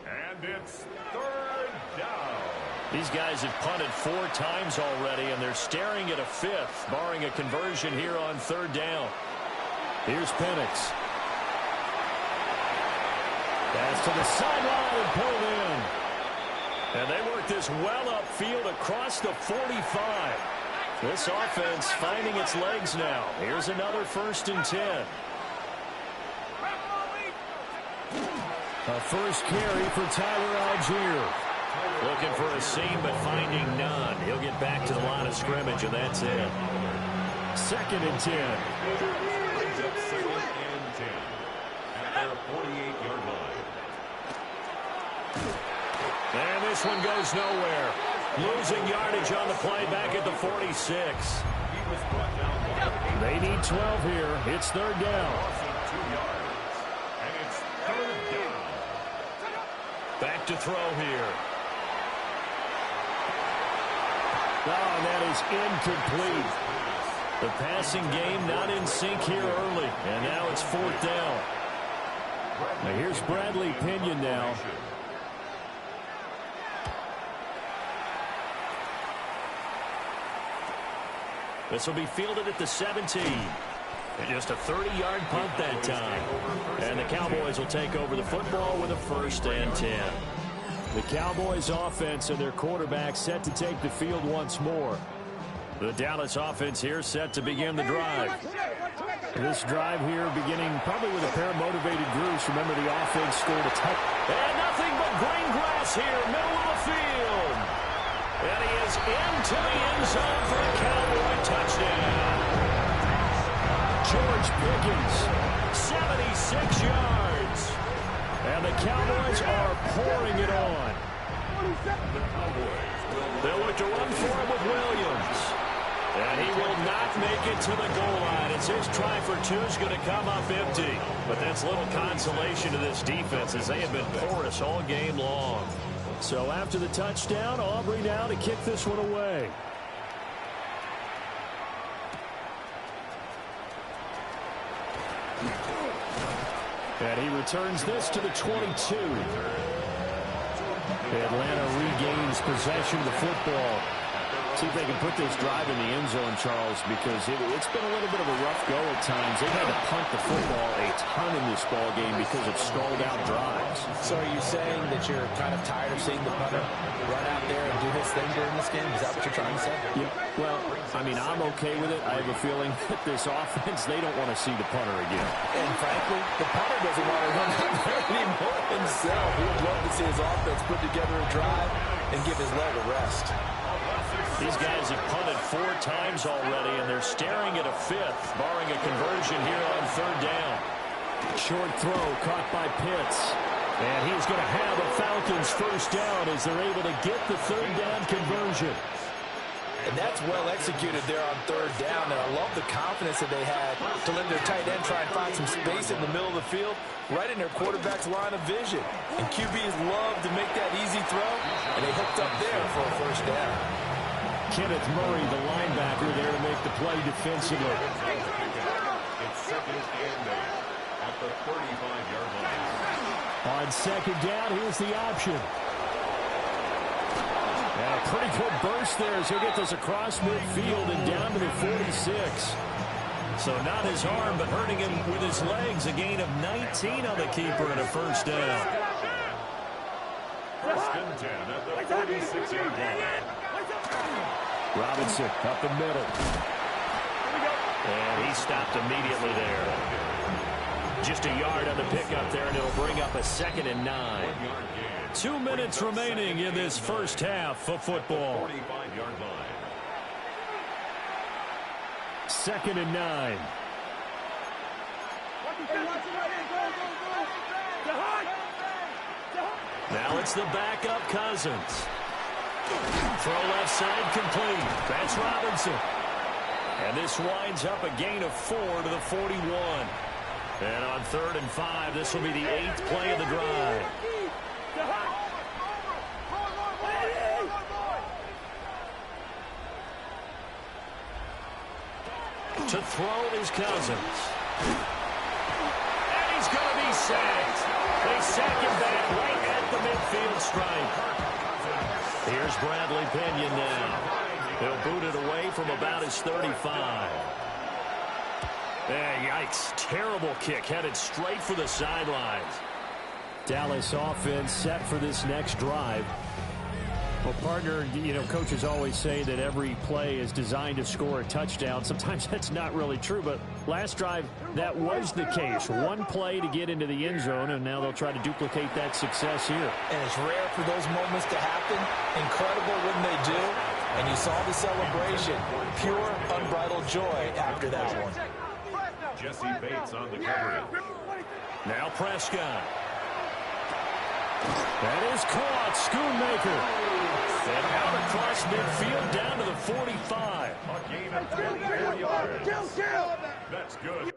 And it's 3rd down. These guys have punted 4 times already, and they're staring at a 5th, barring a conversion here on 3rd down. Here's Penix. Pass to the sideline and pulled in. And they work this well upfield across the 45. This offense finding its legs now. Here's another 1st and 10. A first carry for Tyler Algier. Looking for a seam, but finding none. He'll get back to the line of scrimmage, and that's it. 2nd and 10. Brings up 2nd and 10 at their 48-yard line. And this one goes nowhere. Losing yardage on the play back at the 46. They need 12 here. It's 3rd down. And it's 3rd down. Back to throw here. Oh, that is incomplete. The passing game not in sync here early. And now it's 4th down. Now here's Bradley Pinion now. This will be fielded at the 17. And just a 30-yard punt that time. And the Cowboys will take over the football with a 1st and 10. The Cowboys offense and their quarterback set to take the field once more. The Dallas offense here set to begin the drive. This drive here beginning probably with a pair of motivated groups. Remember, the offense scored a touchdown. And nothing but green grass here, middle of the field. And he is into the end zone for a Cowboy touchdown. George Pickens, 76 yards. And the Cowboys are pouring it on. They'll look to run for him with Williams. And he will not make it to the goal line as his try for 2 is going to come up empty. But that's little consolation to this defense as they have been porous all game long. So after the touchdown, Aubrey now to kick this one away. And he returns this to the 22. Atlanta regains possession of the football. See if they can put this drive in the end zone, Charles, because it's been a little bit of a rough go at times. They've had to punt the football a ton in this ball game because of stalled out drives. So are you saying that you're kind of tired of seeing the punter run out there and do his thing during this game? Is that what you're trying to say? Yeah, well, I mean, I'm okay with it. I have a feeling that this offense, they don't want to see the punter again. And frankly, the punter doesn't want to run out there anymore himself. He would love to see his offense put together a drive and give his leg a rest. These guys have punted 4 times already, and they're staring at a 5th, barring a conversion here on 3rd down. Short throw caught by Pitts. And he's going to have a Falcons 1st down as they're able to get the 3rd down conversion. And that's well executed there on 3rd down. And I love the confidence that they had to let their tight end try and find some space in the middle of the field, right in their quarterback's line of vision. And QBs love to make that easy throw, and they hooked up there for a 1st down. Kenneth Murray, the linebacker, there to make the play defensively. It's 2nd and 8 at the 35-yard line. On 2nd down, here's the option. And a pretty good burst there as he'll get this across midfield and down to the 46. So not his arm, but hurting him with his legs. A gain of 19 on the keeper and a 1st down. 1st and 10 at the 46-yard line. Robinson up the middle. And he stopped immediately there. Just a yard on the pickup there, and it'll bring up a 2nd and 9. 2 minutes remaining in this 1st half of football. 45-yard line. 2nd and 9. Now it's the backup Cousins. Throw left side complete. That's Robinson. And this winds up a gain of 4 to the 41. And on 3rd and 5, this will be the 8th play of the drive. To throw is Cousins. And he's going to be sacked. They sack him back right at the midfield stripe. Here's Bradley Pinion now. He'll boot it away from about his 35. Yikes. Terrible kick headed straight for the sidelines. Dallas offense set for this next drive. Well, partner, coaches always say that every play is designed to score a touchdown. Sometimes that's not really true, but last drive, that was the case. One play to get into the end zone, and now they'll try to duplicate that success here. And it's rare for those moments to happen. Incredible when they do. And you saw the celebration. Pure, unbridled joy after that one. Jesse Bates on the coverage. Now Prescott. That is caught. Schoonmaker. And out across midfield down to the 45. A gain of 24 yards. That's good.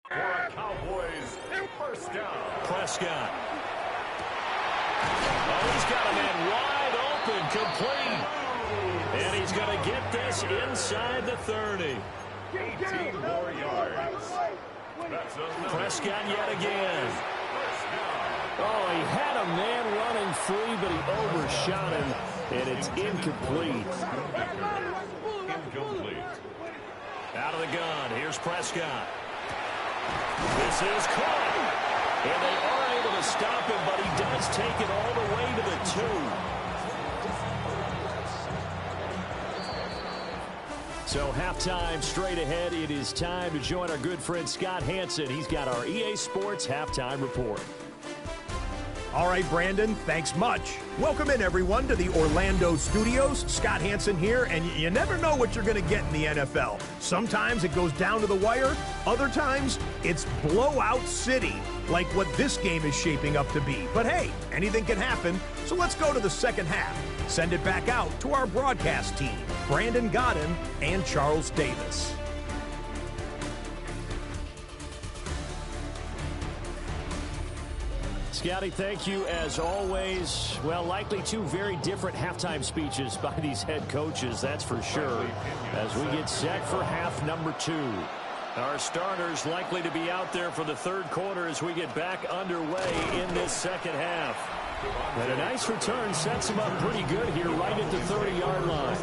For a Cowboys first down. Prescott. Oh, he's got a man wide open, complete. And he's going to get this inside the 30. 18 more yards. Prescott yet again. Oh, he had a man running free, but he overshot him, and it's incomplete. Incomplete. Out of the gun, here's Prescott. This is caught. And they are able to stop him, but he does take it all the way to the 2. So halftime straight ahead. It is time to join our good friend Scott Hanson. He's got our EA Sports halftime report. All right, Brandon, thanks much. Welcome in, everyone, to the Orlando studios. Scott Hanson here, and you never know what you're going to get in the NFL. Sometimes it goes down to the wire. Other times, it's blowout city, like what this game is shaping up to be. But hey, anything can happen, so let's go to the second half. Send it back out to our broadcast team, Brandon Godden and Charles Davis. Scotty, thank you as always. Well, likely two very different halftime speeches by these head coaches, that's for sure, as we get set for half number 2. Our starters likely to be out there for the third quarter as we get back underway in this second half. And a nice return sets them up pretty good here right at the 30-yard line.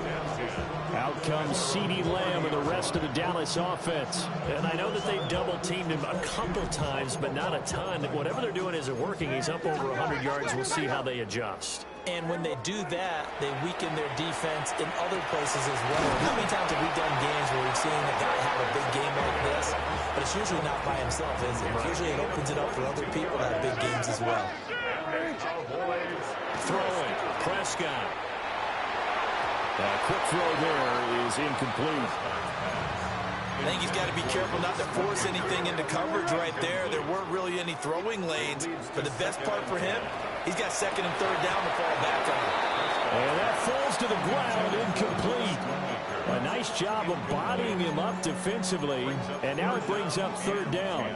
Out comes CeeDee Lamb and the rest of the Dallas offense. And I know that they've double-teamed him a couple times, but not a ton. Whatever they're doing isn't working. He's up over 100 yards. We'll see how they adjust. And when they do that, they weaken their defense in other places as well. How many times have we done games where we've seen a guy have a big game like this? But it's usually not by himself, is it? Usually it opens it up for other people to have big games as well. Throwing, Prescott. That quick throw there is incomplete. I think he's got to be careful not to force anything into coverage right there. There weren't really any throwing lanes. But the best part for him, he's got second and third down to fall back on. And that falls to the ground, incomplete. A nice job of bodying him up defensively. And now it brings up third down.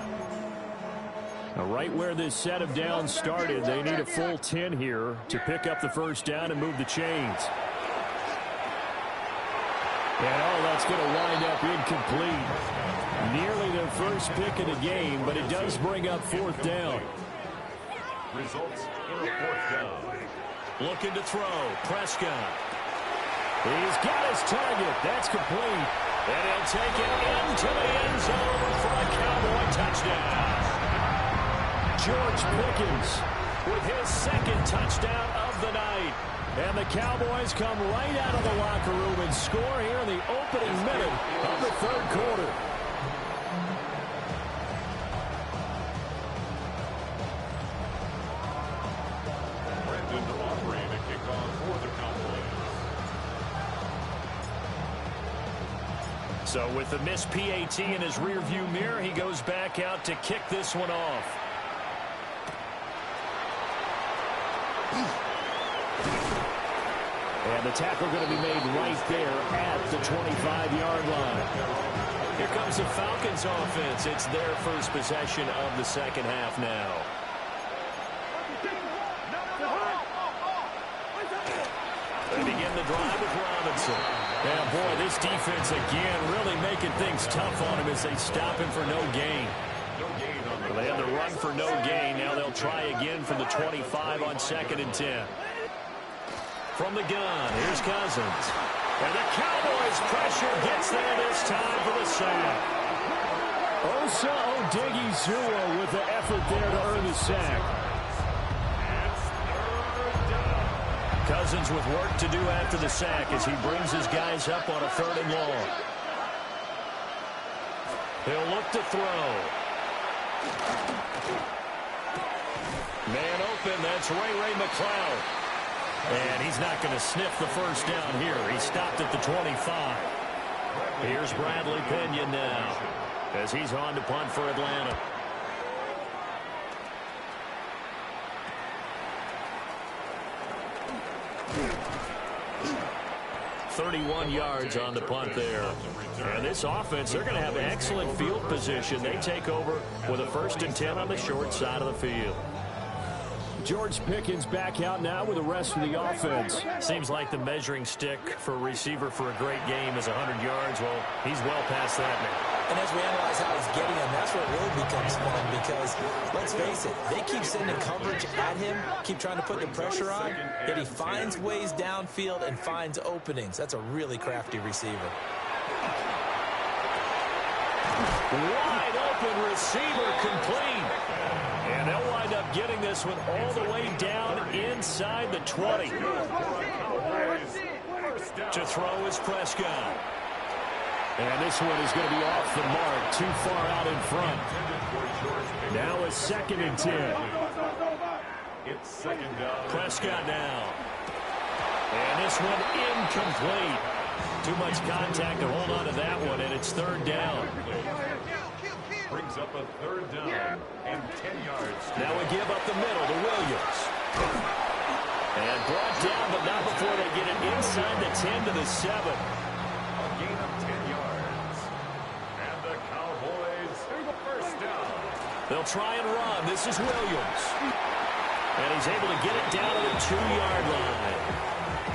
Now right where this set of downs started, they need a full 10 here to pick up the first down and move the chains. And that's going to wind up incomplete. Nearly their first pick of the game, but it does bring up fourth down. Results in a fourth down. Looking to throw. Prescott. He's got his target. That's complete. And he'll take it into the end zone for a Cowboy touchdown. George Pickens with his second touchdown of the night. And the Cowboys come right out of the locker room and score here in the opening minute of the third quarter. Brandon Aubrey to kick off for the Cowboys. So with the missed PAT in his rearview mirror, he goes back out to kick this one off. And the tackle going to be made right there at the 25-yard line. Here comes the Falcons offense. It's their first possession of the second half now. They begin the drive with Robinson. And boy, this defense again really making things tough on him as they stop him for no gain. Well, they had the run for no gain. Now they'll try again from the 25 on 2nd and 10. From the gun, here's Cousins. And the Cowboys' pressure gets there this time for the sack. Osa Odighizuwa with the effort there to earn the sack. Cousins with work to do after the sack as he brings his guys up on a 3rd and long. He'll look to throw. Man open, that's Ray McCloud. And he's not going to sniff the first down here. He stopped at the 25. Here's Bradley Pinion now as he's on to punt for Atlanta. .31 yards on the punt there. And this offense, they're going to have excellent field position. They take over with a 1st and 10 on the short side of the field. George Pickens back out now with the rest of the offense. Seems like the measuring stick for a receiver for a great game is 100 yards. Well, he's well past that now. And as we analyze how he's getting them, that's what really becomes fun because, let's face it, they keep sending coverage at him, keep trying to put the pressure on, yet he finds ways downfield and finds openings. That's a really crafty receiver. Wide open receiver complete. And they'll wind up getting this one all the way down inside the 20. To throw is Prescott. And this one is going to be off the mark, too far out in front. Now a 2nd and 10. It's 2nd down. Prescott now. And this one incomplete. Too much contact to hold on to that one, and it's 3rd down. Brings up a 3rd down and 10 yards. Now we give up the middle to Williams. And brought down, but not before they get it inside the 10 to the 7. A gain of 10 yards. And the Cowboys, 1st down. They'll try and run. This is Williams. And he's able to get it down to the 2-yard line.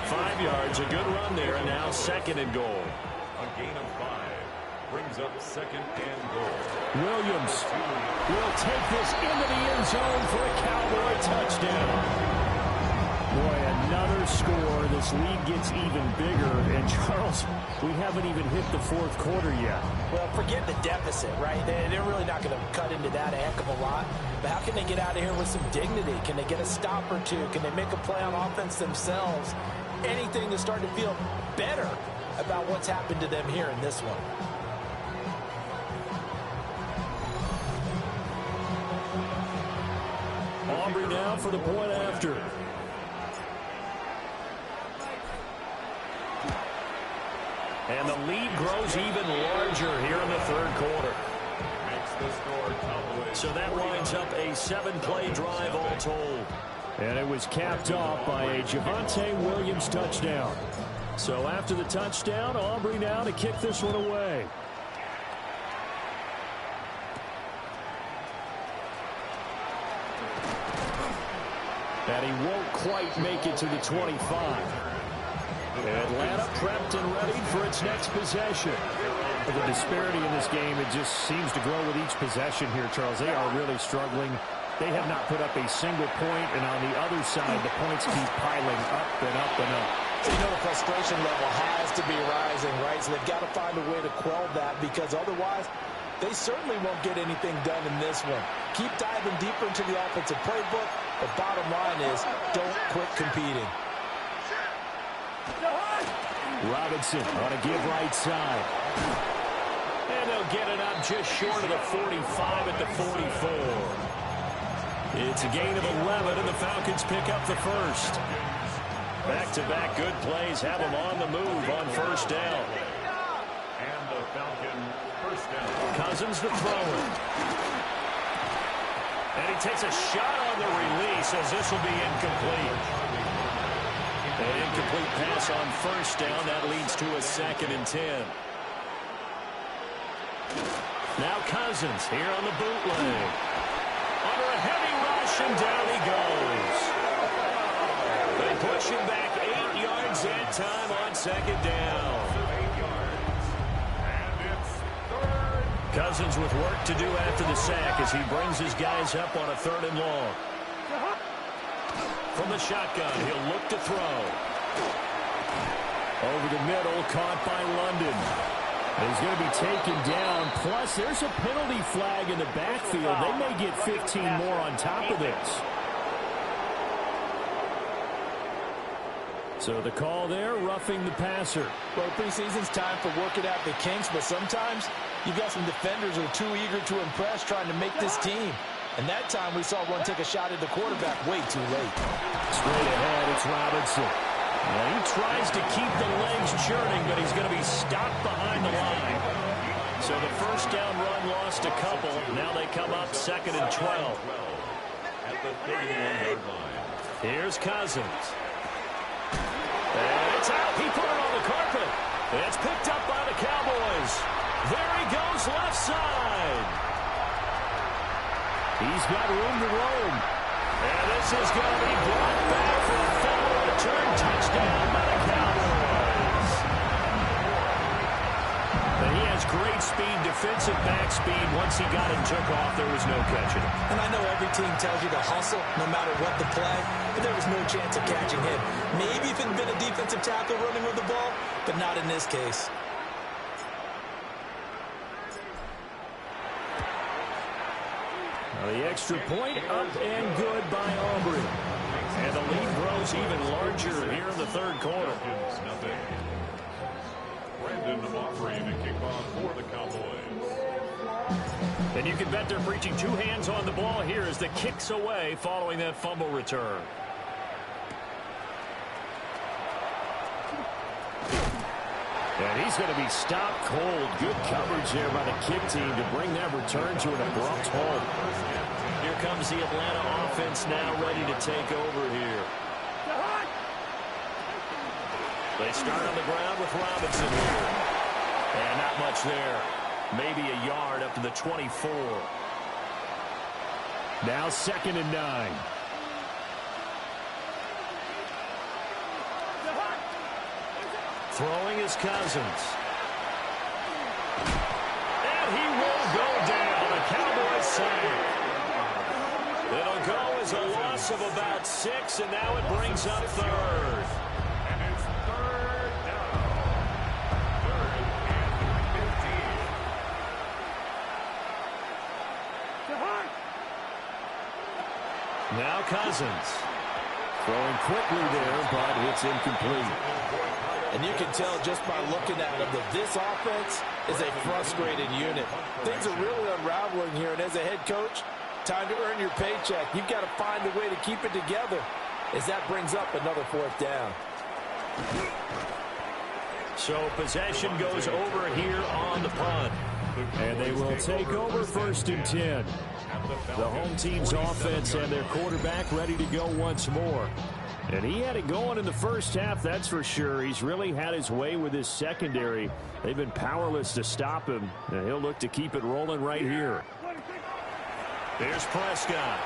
5 yards, a good run there, and now 2nd and goal. A gain of 5. Brings up 2nd and goal. Williams will take this into the end zone for a Cowboy touchdown. Boy, another score. This lead gets even bigger. And, Charles, we haven't even hit the 4th quarter yet. Well, forget the deficit, right? They're really not going to cut into that a heck of a lot. But how can they get out of here with some dignity? Can they get a stop or two? Can they make a play on offense themselves? Anything to start to feel better about what's happened to them here in this one. Aubrey now for the point after. And the lead grows even larger here in the third quarter. Makes the score Cowboys. So that winds up a 7-play drive all told. And it was capped off by a Javonte Williams touchdown. So after the touchdown, Aubrey now to kick this one away. And he won't quite make it to the 25. Atlanta prepped and ready for its next possession. The disparity in this game, it just seems to grow with each possession here, Charles. They are really struggling. They have not put up a single point, and on the other side, the points keep piling up and up and up. So you know the frustration level has to be rising, right? So they've got to find a way to quell that, because otherwise they certainly won't get anything done in this one. Keep diving deeper into the offensive playbook, but bottom line is don't quit competing. Robinson on a give right side. And they'll get it up just short of the 45 at the 44. It's a gain of 11, and the Falcons pick up the first. Back-to-back good plays have them on the move on first down. And the Falcons first down. Cousins the thrower. And he takes a shot on the release as this will be incomplete. An incomplete pass on first down. That leads to a 2nd and 10. Now Cousins here on the bootleg. Under a heavy rush, and down he goes. They push him back 8 yards that time on 2nd down. 8 yards. And it's 3rd. Cousins with work to do after the sack as he brings his guys up on a 3rd and long. From the shotgun, he'll look to throw. Over the middle, caught by London. He's going to be taken down. Plus, there's a penalty flag in the backfield. They may get 15 more on top of this. So the call there, roughing the passer. Well, preseason's time for working out the kinks, but sometimes you've got some defenders who are too eager to impress, trying to make this team. And that time we saw one take a shot at the quarterback way too late. Straight ahead, it's Robinson. Well, he tries to keep the legs churning, but he's going to be stopped behind the line. So the first down run lost a couple. Now they come up 2nd and 12. At the 31-yard line. Here's Cousins. And it's out. He put it on the carpet. It's picked up by the Cowboys. There he goes, left side. He's got room to roam. And this is going to be brought back for a fumble return touchdown by the Cowboys. And he has great speed, defensive back speed. Once he got it and took off, there was no catching him. And I know every team tells you to hustle no matter what the play, but there was no chance of catching him. Maybe if it had been a defensive tackle running with the ball, but not in this case. The extra point up and good by Aubrey. And the lead grows even larger here in the third quarter. Nothing. Brandon Aubrey to kick off for the Cowboys. And you can bet they're preaching 2 hands on the ball here as the kick's away following that fumble return. And he's going to be stopped cold. Good coverage there by the kick team to bring that return to an abrupt halt. Here comes the Atlanta offense now ready to take over here. They start on the ground with Robinson here. And not much there. Maybe a yard up to the 24. Now 2nd and 9. Throwing is Cousins. And he will go down. A Cowboys sack. It'll go as a loss of about 6, and now it brings up 3rd. And it's 3rd down. 3rd and 15. Now Cousins. Throwing quickly there, but it's incomplete. And you can tell just by looking at him that this offense is a frustrated unit. Things are really unraveling here, and as a head coach, time to earn your paycheck. You've got to find a way to keep it together as that brings up another 4th down. So possession goes over here on the punt. And they will take over 1st and 10. The home team's offense and their quarterback ready to go once more. And he had it going in the first half, that's for sure. He's really had his way with his secondary. They've been powerless to stop him. And he'll look to keep it rolling right here. Here's Prescott.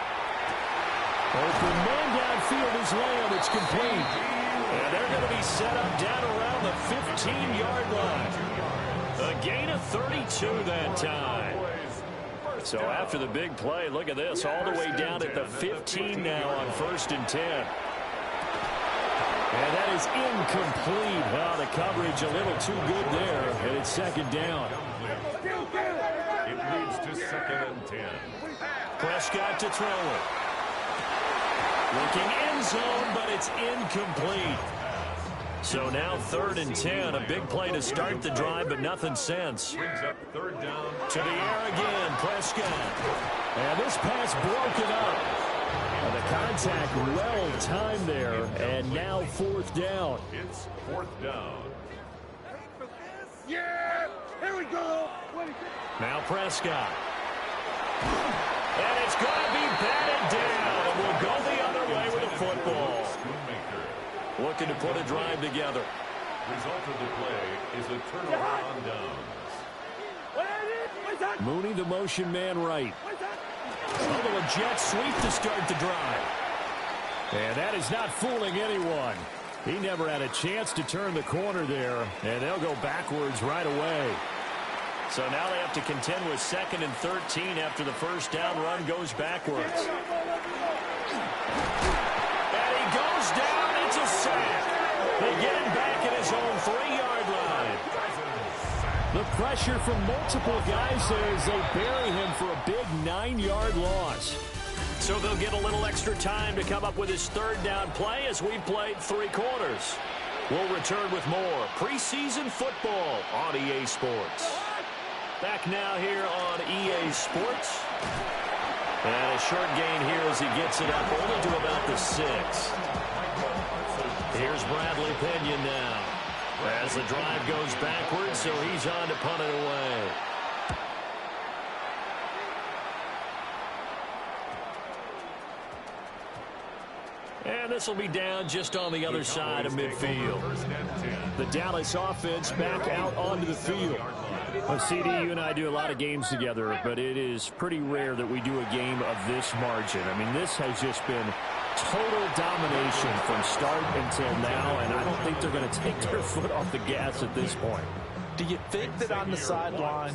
Open man downfield is Lamb. It's complete. And they're going to be set up down around the 15-yard line. A gain of 32 that time. So after the big play, look at this, all the way down at the 15 now on 1st and 10. And that is incomplete. Well, the coverage a little too good there, and it's 2nd down. It leads to 2nd and 10. Prescott to throw it. Looking end zone, but it's incomplete. So now 3rd and 10, a big play to start the drive, but nothing since. Brings up 3rd down. To the air again, Prescott. And this pass broken up. And the contact well timed there, and now 4th down. It's 4th down. Yeah, here we go. Now Prescott. And it's going to be batted down, and we'll go the other way with the football. Looking to put a drive together. Result of the play is a turnover on downs. Mooney, the motion man right. A jet sweep to start the drive. And that is not fooling anyone. He never had a chance to turn the corner there, and they'll go backwards right away. So now they have to contend with 2nd and 13 after the first down run goes backwards. And he goes down. It's a sack. They get him back at his own 3-yard line. The pressure from multiple guys there as they bury him for a big 9-yard loss. So they'll get a little extra time to come up with his 3rd down play as we played 3 quarters. We'll return with more preseason football on EA Sports. Back now here on EA Sports. And a short gain here as he gets it up only to about the 6. Here's Bradley Pinion now. As the drive goes backwards, so he's on to punt it away. And this will be down just on the other side of midfield. The Dallas offense back out onto the field. Well, CD, you and I do a lot of games together, but it is pretty rare that we do a game of this margin. I mean, this has just been total domination from start until now, and I don't think they're going to take their foot off the gas at this point. Do you think that on the sideline,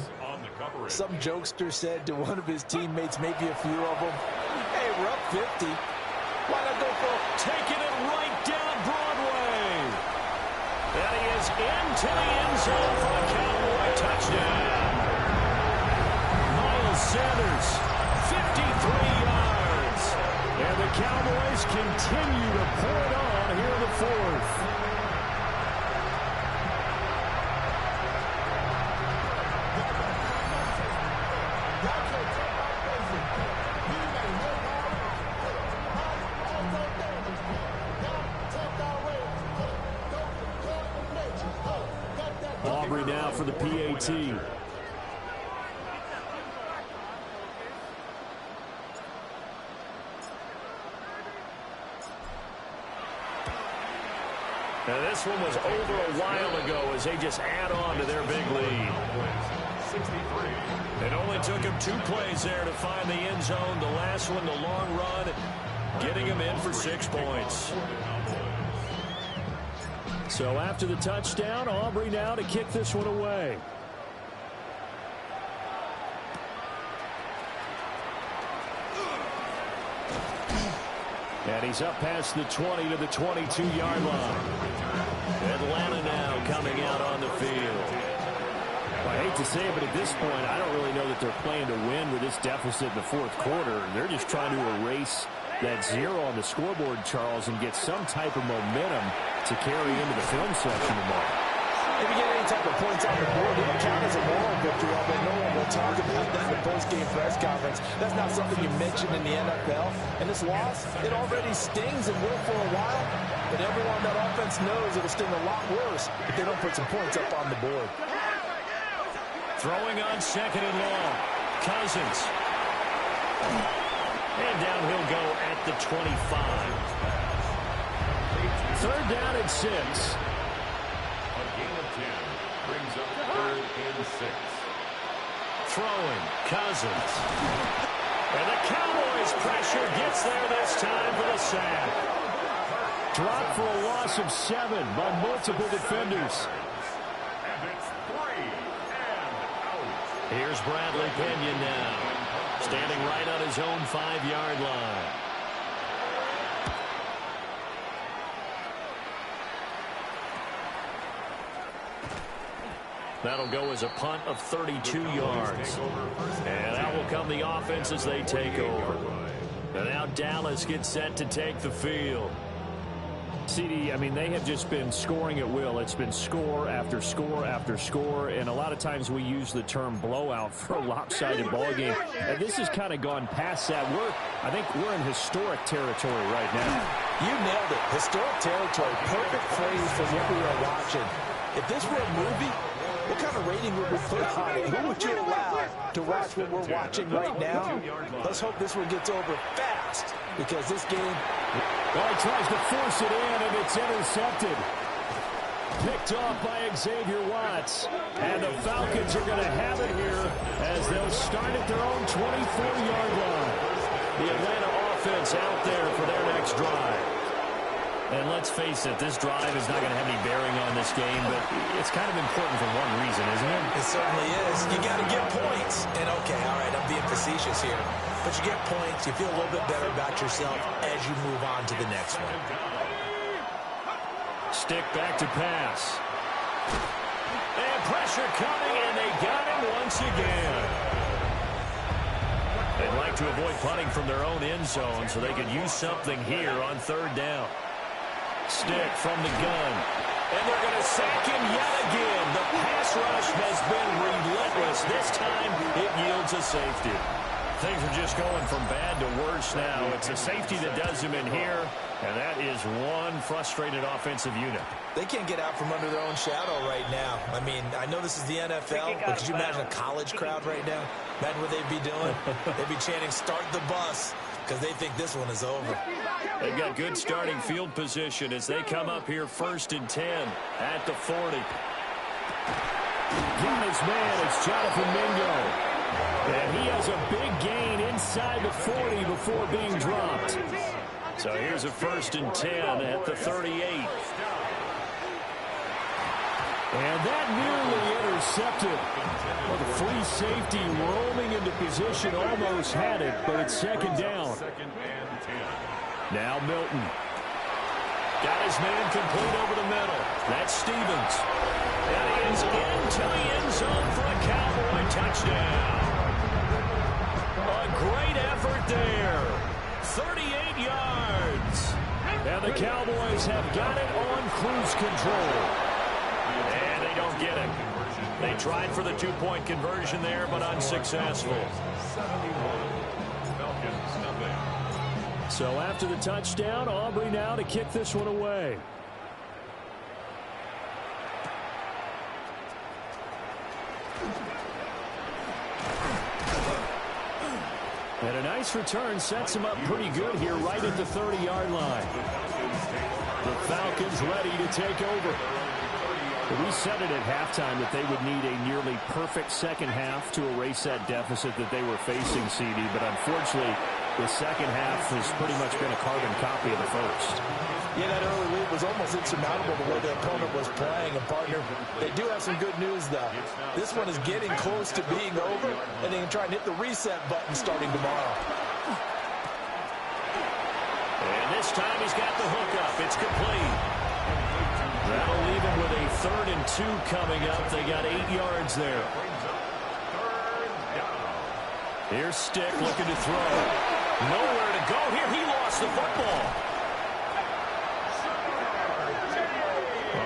some jokester said to one of his teammates, maybe a few of them, hey, we're up 50. Why not go for it? Taking it right down Broadway. And he is into the end zone for a Cowboy touchdown. Miles Sanders, 53 yards. And the Cowboys continue to pour it on here in the 4th. Aubrey now for the PAT. Now this one was over a while ago as they just add on to their big lead. 63. It only took him 2 plays there to find the end zone. The last one, the long run, getting him in for 6 points. So after the touchdown, Aubrey now to kick this one away. And he's up past the 20 to the 22-yard line. Atlanta now coming out on the field. Well, I hate to say it, but at this point, I don't really know that they're playing to win with this deficit in the 4th quarter. They're just trying to erase that 0 on the scoreboard, Charles, and get some type of momentum to carry into the film section tomorrow. If you get any type of points on the board, it will count as a moral victory, although no one will talk about that in the post-game press conference. That's not something you mention in the NFL. And this loss, it already stings and will for a while. but everyone on that offense knows it'll sting a lot worse if they don't put some points up on the board. Throwing on second and long. Cousins. And down he'll go at the 25. Third down and 6. A gain of 10 brings up 3rd and 6. Throwing. Cousins. And the Cowboys pressure gets there this time for the sack. Dropped for a loss of 7 by multiple defenders. And it's 3 and out. Here's Bradley Pinion now. Standing right on his own 5-yard line. That'll go as a punt of 32 yards. And that will come the offense as they take over. And now Dallas gets set to take the field. CD, I mean, they have just been scoring at will. It's been score after score after score, and a lot of times we use the term blowout for a lopsided ball game. And this has kind of gone past that. I think we're in historic territory right now. You nailed it. Historic territory. Perfect phrase for what we are watching. If this were a movie, what kind of rating would we put on it? Who would you allow to watch what we're watching right now? Let's hope this one gets over fast, because this game... Well, he tries to force it in, and it's intercepted. Picked off by Xavier Watts. And the Falcons are going to have it here as they'll start at their own 24-yard line. The Atlanta offense out there for their next drive. And let's face it, this drive is not going to have any bearing on this game, but it's kind of important for one reason, isn't it? It certainly is. You got to get points. And okay, all right, I'm being facetious here. But you get points, you feel a little bit better about yourself as you move on to the next one. Stick back to pass. And pressure coming, and they got him once again. They'd like to avoid punting from their own end zone so they could use something here on 3rd down. Stick from the gun. And they're going to sack him yet again. The pass rush has been relentless. This time, it yields a safety. Things are just going from bad to worse now. It's a safety that does him in here, and that is one frustrated offensive unit. They can't get out from under their own shadow right now. I mean, I know this is the NFL, but could you imagine a college crowd right now? Imagine what they'd be doing. They'd be chanting, "Start the bus," because they think this one is over. They've got good starting field position as they come up here 1st and 10 at the 40. Got his man, it's Jonathan Mingo. And he has a big gain inside the 40 before being dropped. So here's a 1st and 10 at the 38. And that nearly intercepted. Well, the free safety roaming into position almost had it, but it's 2nd down. Now Milton. Got his man complete over the middle. That's Stevens. And he is into the end zone for a Cowboy touchdown. A great effort there. 38 yards. And the Cowboys have got it on cruise control. And they don't get it. They tried for the 2-point conversion there, but unsuccessful. So after the touchdown, Aubrey now to kick this one away. And a nice return sets him up pretty good here right at the 30-yard line. The Falcons ready to take over. We said it at halftime that they would need a nearly perfect second half to erase that deficit that they were facing, CD. But unfortunately, the second half has pretty much been a carbon copy of the first. Yeah, that early lead was almost insurmountable the way the opponent was playing. And, partner, they do have some good news, though. This one is getting close to being over, and they can try and hit the reset button starting tomorrow. And this time he's got the hookup. It's complete. That'll leave him with a 3rd and 2 coming up. They got 8 yards there. Here's Stick looking to throw. Nowhere to go here. He lost the football.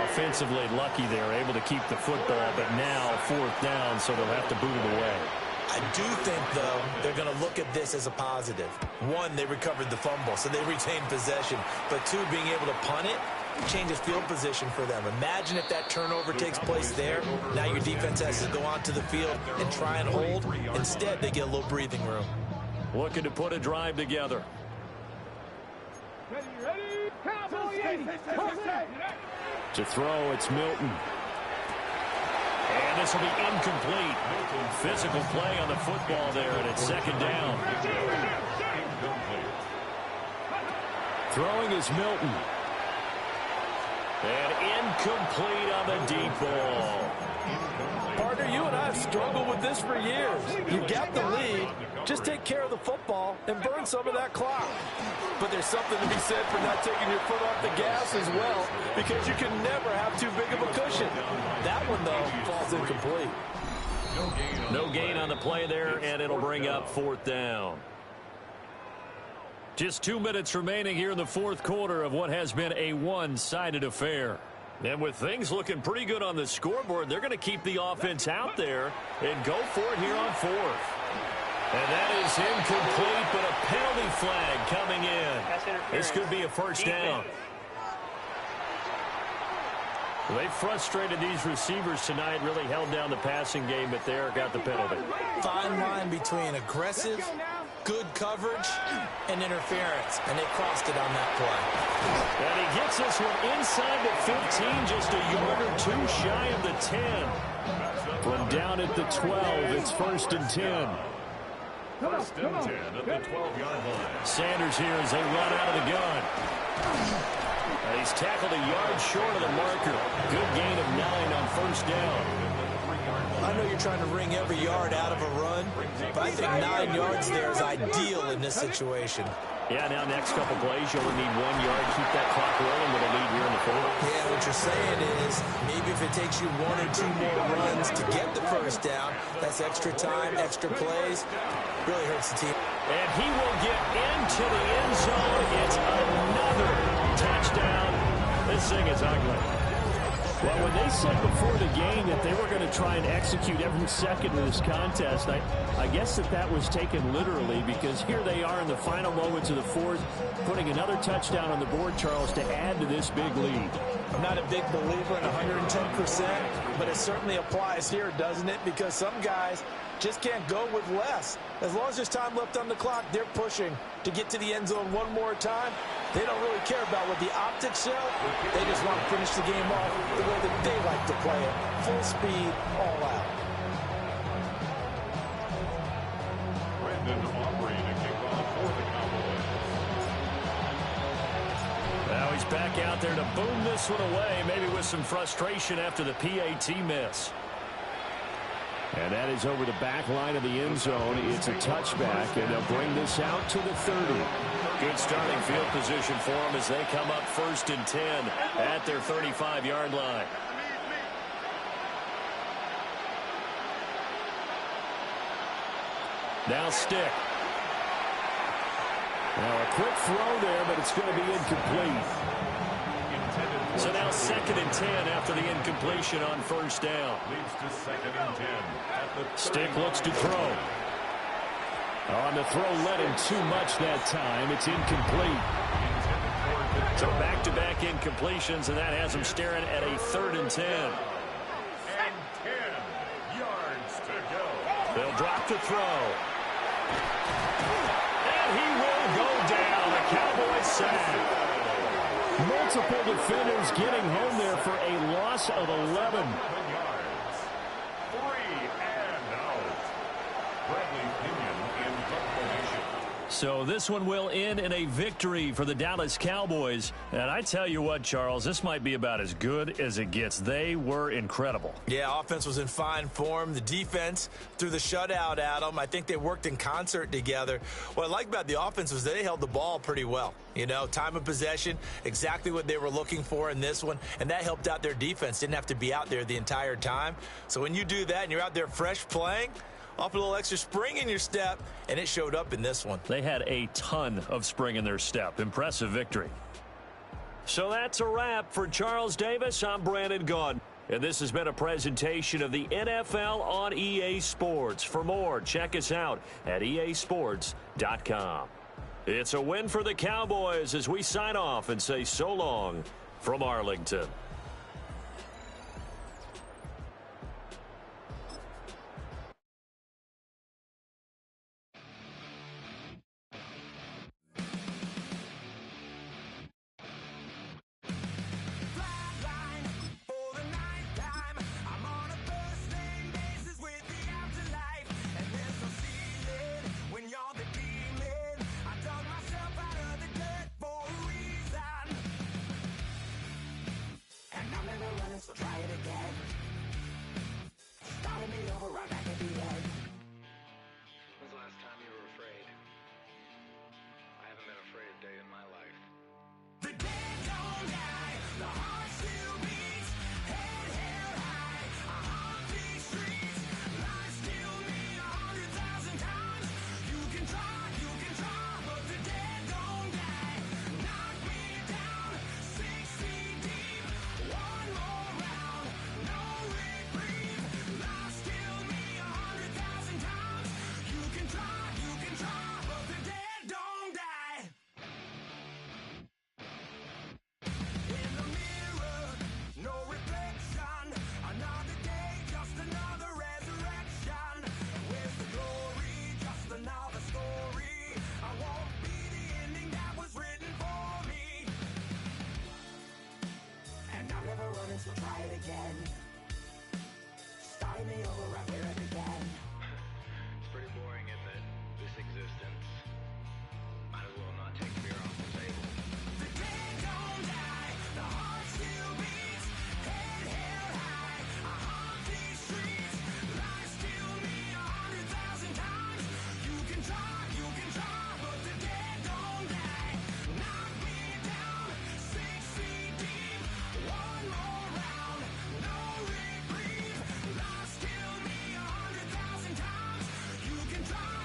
Offensively lucky they were able to keep the football, but now 4th down, so they'll have to boot it away. I do think, though, they're going to look at this as a positive. One, they recovered the fumble, so they retained possession. But two, being able to punt it changes field position for them. Imagine if that turnover takes place there. Now your defense has to go onto the field and try and hold. Instead, they get a little breathing room. Looking to put a drive together. To throw, it's Milton. And this will be incomplete. Physical play on the football there, and it's second down. Throwing is Milton. And incomplete on the deep ball. Partner, you and I have struggled with this for years. You got the lead. Just take care of the football and burn some of that clock. But there's something to be said for not taking your foot off the gas as well, because you can never have too big of a cushion. That one, though, falls incomplete. No gain on the play there, and it'll bring up fourth down. Just 2 minutes remaining here in the fourth quarter of what has been a one-sided affair. And with things looking pretty good on the scoreboard, they're going to keep the offense out there and go for it here on fourth. And that is incomplete, but a penalty flag coming in. This could be a first down. Well, they frustrated these receivers tonight, really held down the passing game, but there got the penalty. Fine line between aggressive, good coverage, and interference, and they crossed it on that play. And he gets this one inside the 15, just a yard or two shy of the 10. From down at the 12, it's first and 10. First and 10 at the 12-yard line. Sanders here as they run out of the gun. And he's tackled a yard short of the marker. Good gain of 9 on first down. I know you're trying to wring every yard out of a run, but I think 9 yards there is ideal in this situation. Yeah, now next couple plays, you only need 1 yard. Keep that clock rolling with a lead here in the fourth. Yeah, what you're saying is maybe if it takes you 1 or 2 more runs to get the first down, that's extra time, extra plays. Really hurts the team. And he will get into the end zone. It's another touchdown. This thing is ugly. Well, when they said before the game that they were going to try and execute every second of this contest, I guess that was taken literally, because here they are in the final moments of the fourth, putting another touchdown on the board, Charles, to add to this big lead. I'm not a big believer in 110%, but it certainly applies here, doesn't it? Because some guys just can't go with less. As long as there's time left on the clock, they're pushing to get to the end zone one more time. They don't really care about what the optics show. They just want to finish the game off the way that they like to play it. Full speed, all out. Brandon Aubrey to kick off for the Cowboys. Now he's back out there to boom this one away, maybe with some frustration after the PAT miss. And that is over the back line of the end zone. It's a touchback, and they'll bring this out to the 30. Good starting field position for them as they come up first and 10 at their 35-yard line. Now Stick. Now a quick throw there, but it's going to be incomplete. So now second and 10 after the incompletion on first down. Leads to second and 10. Stick looks to throw. On the throw, led him too much that time. It's incomplete. So back-to-back incompletions, and that has him staring at a third and 10. And 10 yards to go. They'll drop to throw. And he will go down. A Cowboys sack. Multiple defenders getting home there for a loss of 11. So this one will end in a victory for the Dallas Cowboys. And I tell you what, Charles, this might be about as good as it gets. They were incredible. Yeah, offense was in fine form. The defense threw the shutout at them. I think they worked in concert together. What I like about the offense was they held the ball pretty well. You know, time of possession, exactly what they were looking for in this one. And that helped out their defense. Didn't have to be out there the entire time. So when you do that and you're out there fresh playing, off a little extra spring in your step, and it showed up in this one. They had a ton of spring in their step. Impressive victory. So that's a wrap for Charles Davis. I'm Brandon Gaudin. And this has been a presentation of the NFL on EA Sports. For more, check us out at easports.com. It's a win for the Cowboys as we sign off and say so long from Arlington. So try it again. Starting me over right back at the end. When's the last time you were afraid? I haven't been afraid a day in my life. The dead don't die, the heart still beats, head held high, I haunt these streets, life still me 100,000 times. You can try, but the dead don't die. Knock me down 6 feet deep, one more round, no reprieve. Life still me 100,000 times. You can try, but the dead don't die. In the mirror, no reflection. Another day, just another resurrection. Where's the glory? Just another story. I won't be the ending that was written for me. And I'm never running, so try it again. Starting me over right where it began. It's pretty boring, isn't it? This existence. Might as well not take fear off the table. The dead don't die, the heart still beats, head held high, I haunt these streets, life still me 100,000 times. You can try, but the dead don't die. Knock me down 6 feet deep, one more round, no reprieve. Life still me 100,000 times. You can try,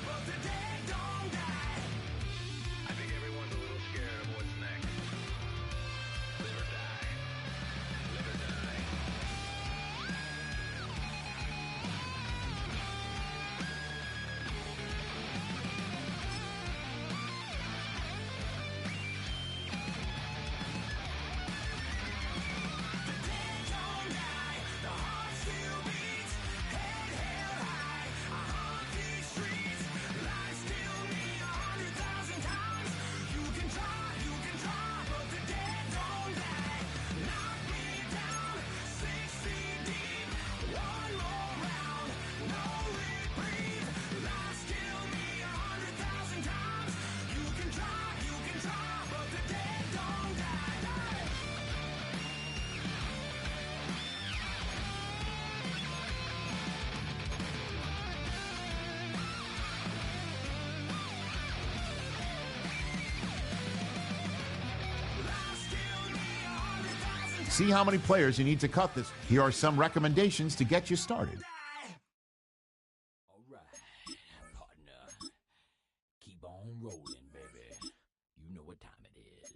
but the dead don't die. I think everyone's a little scared of what's next. Live or die. Live or die. The dead don't die, the heart still beats, head held high, I haunt these streets, life still me 100,000 times. You can try, but the dead don't die. Knock me down 6 feet deep, one more round, no reprieve. Life still me 100,000 times. You can try, but the dead don't die. See how many players you need to cut this. Here are some recommendations to get you started. All right, partner. Keep on rolling, baby. You know what time it is.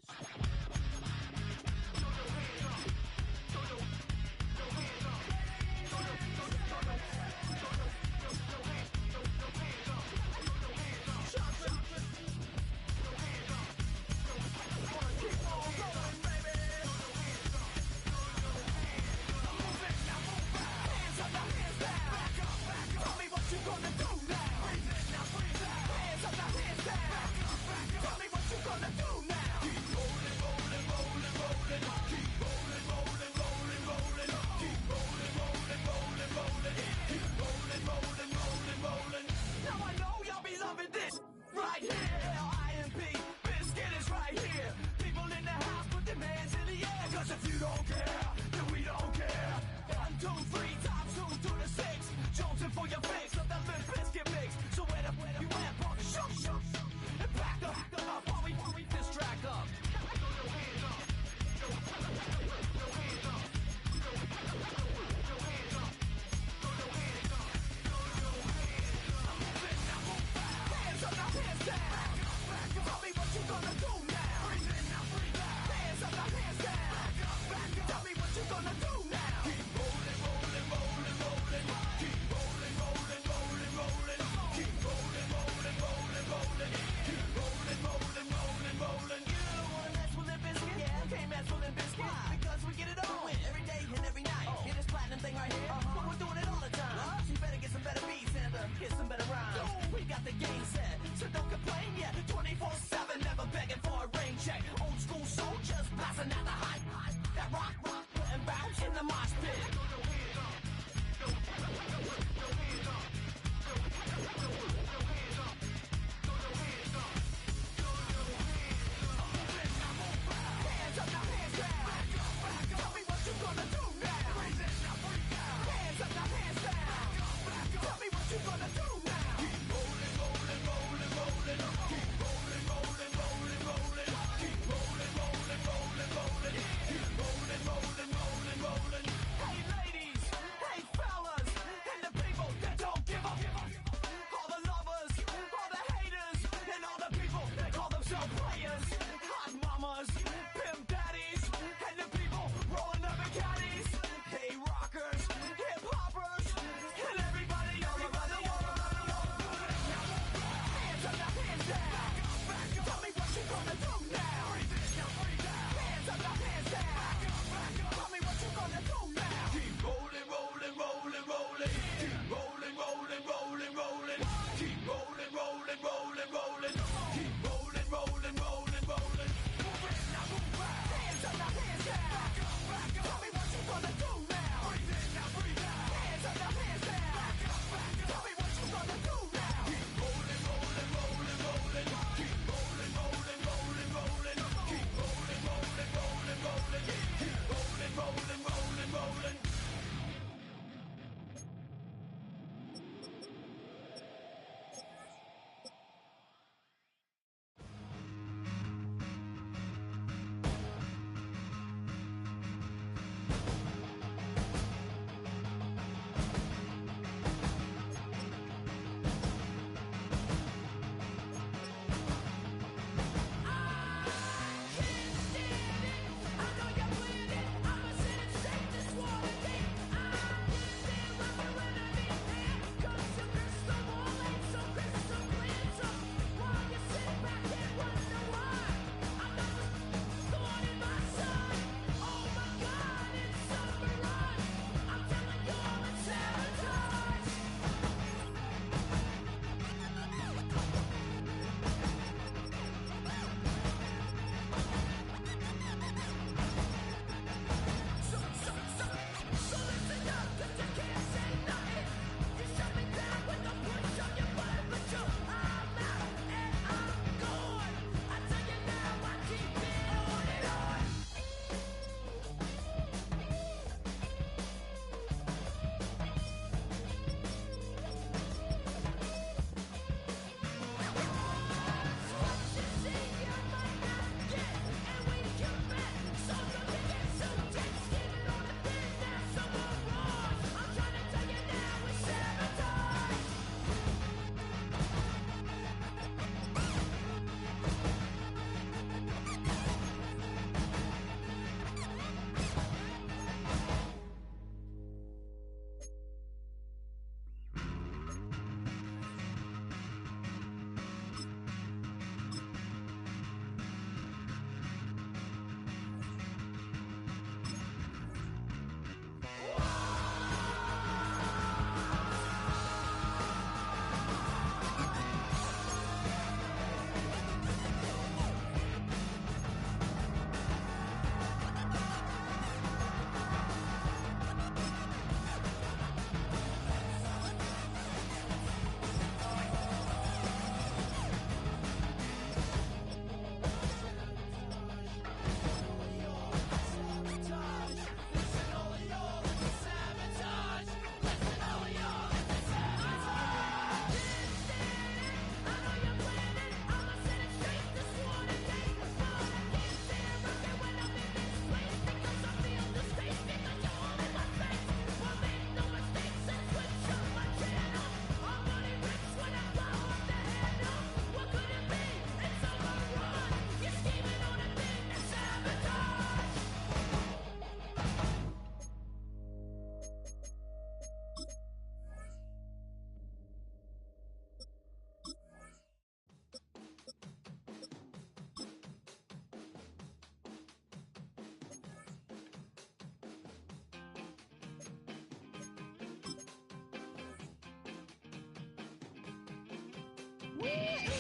Woo!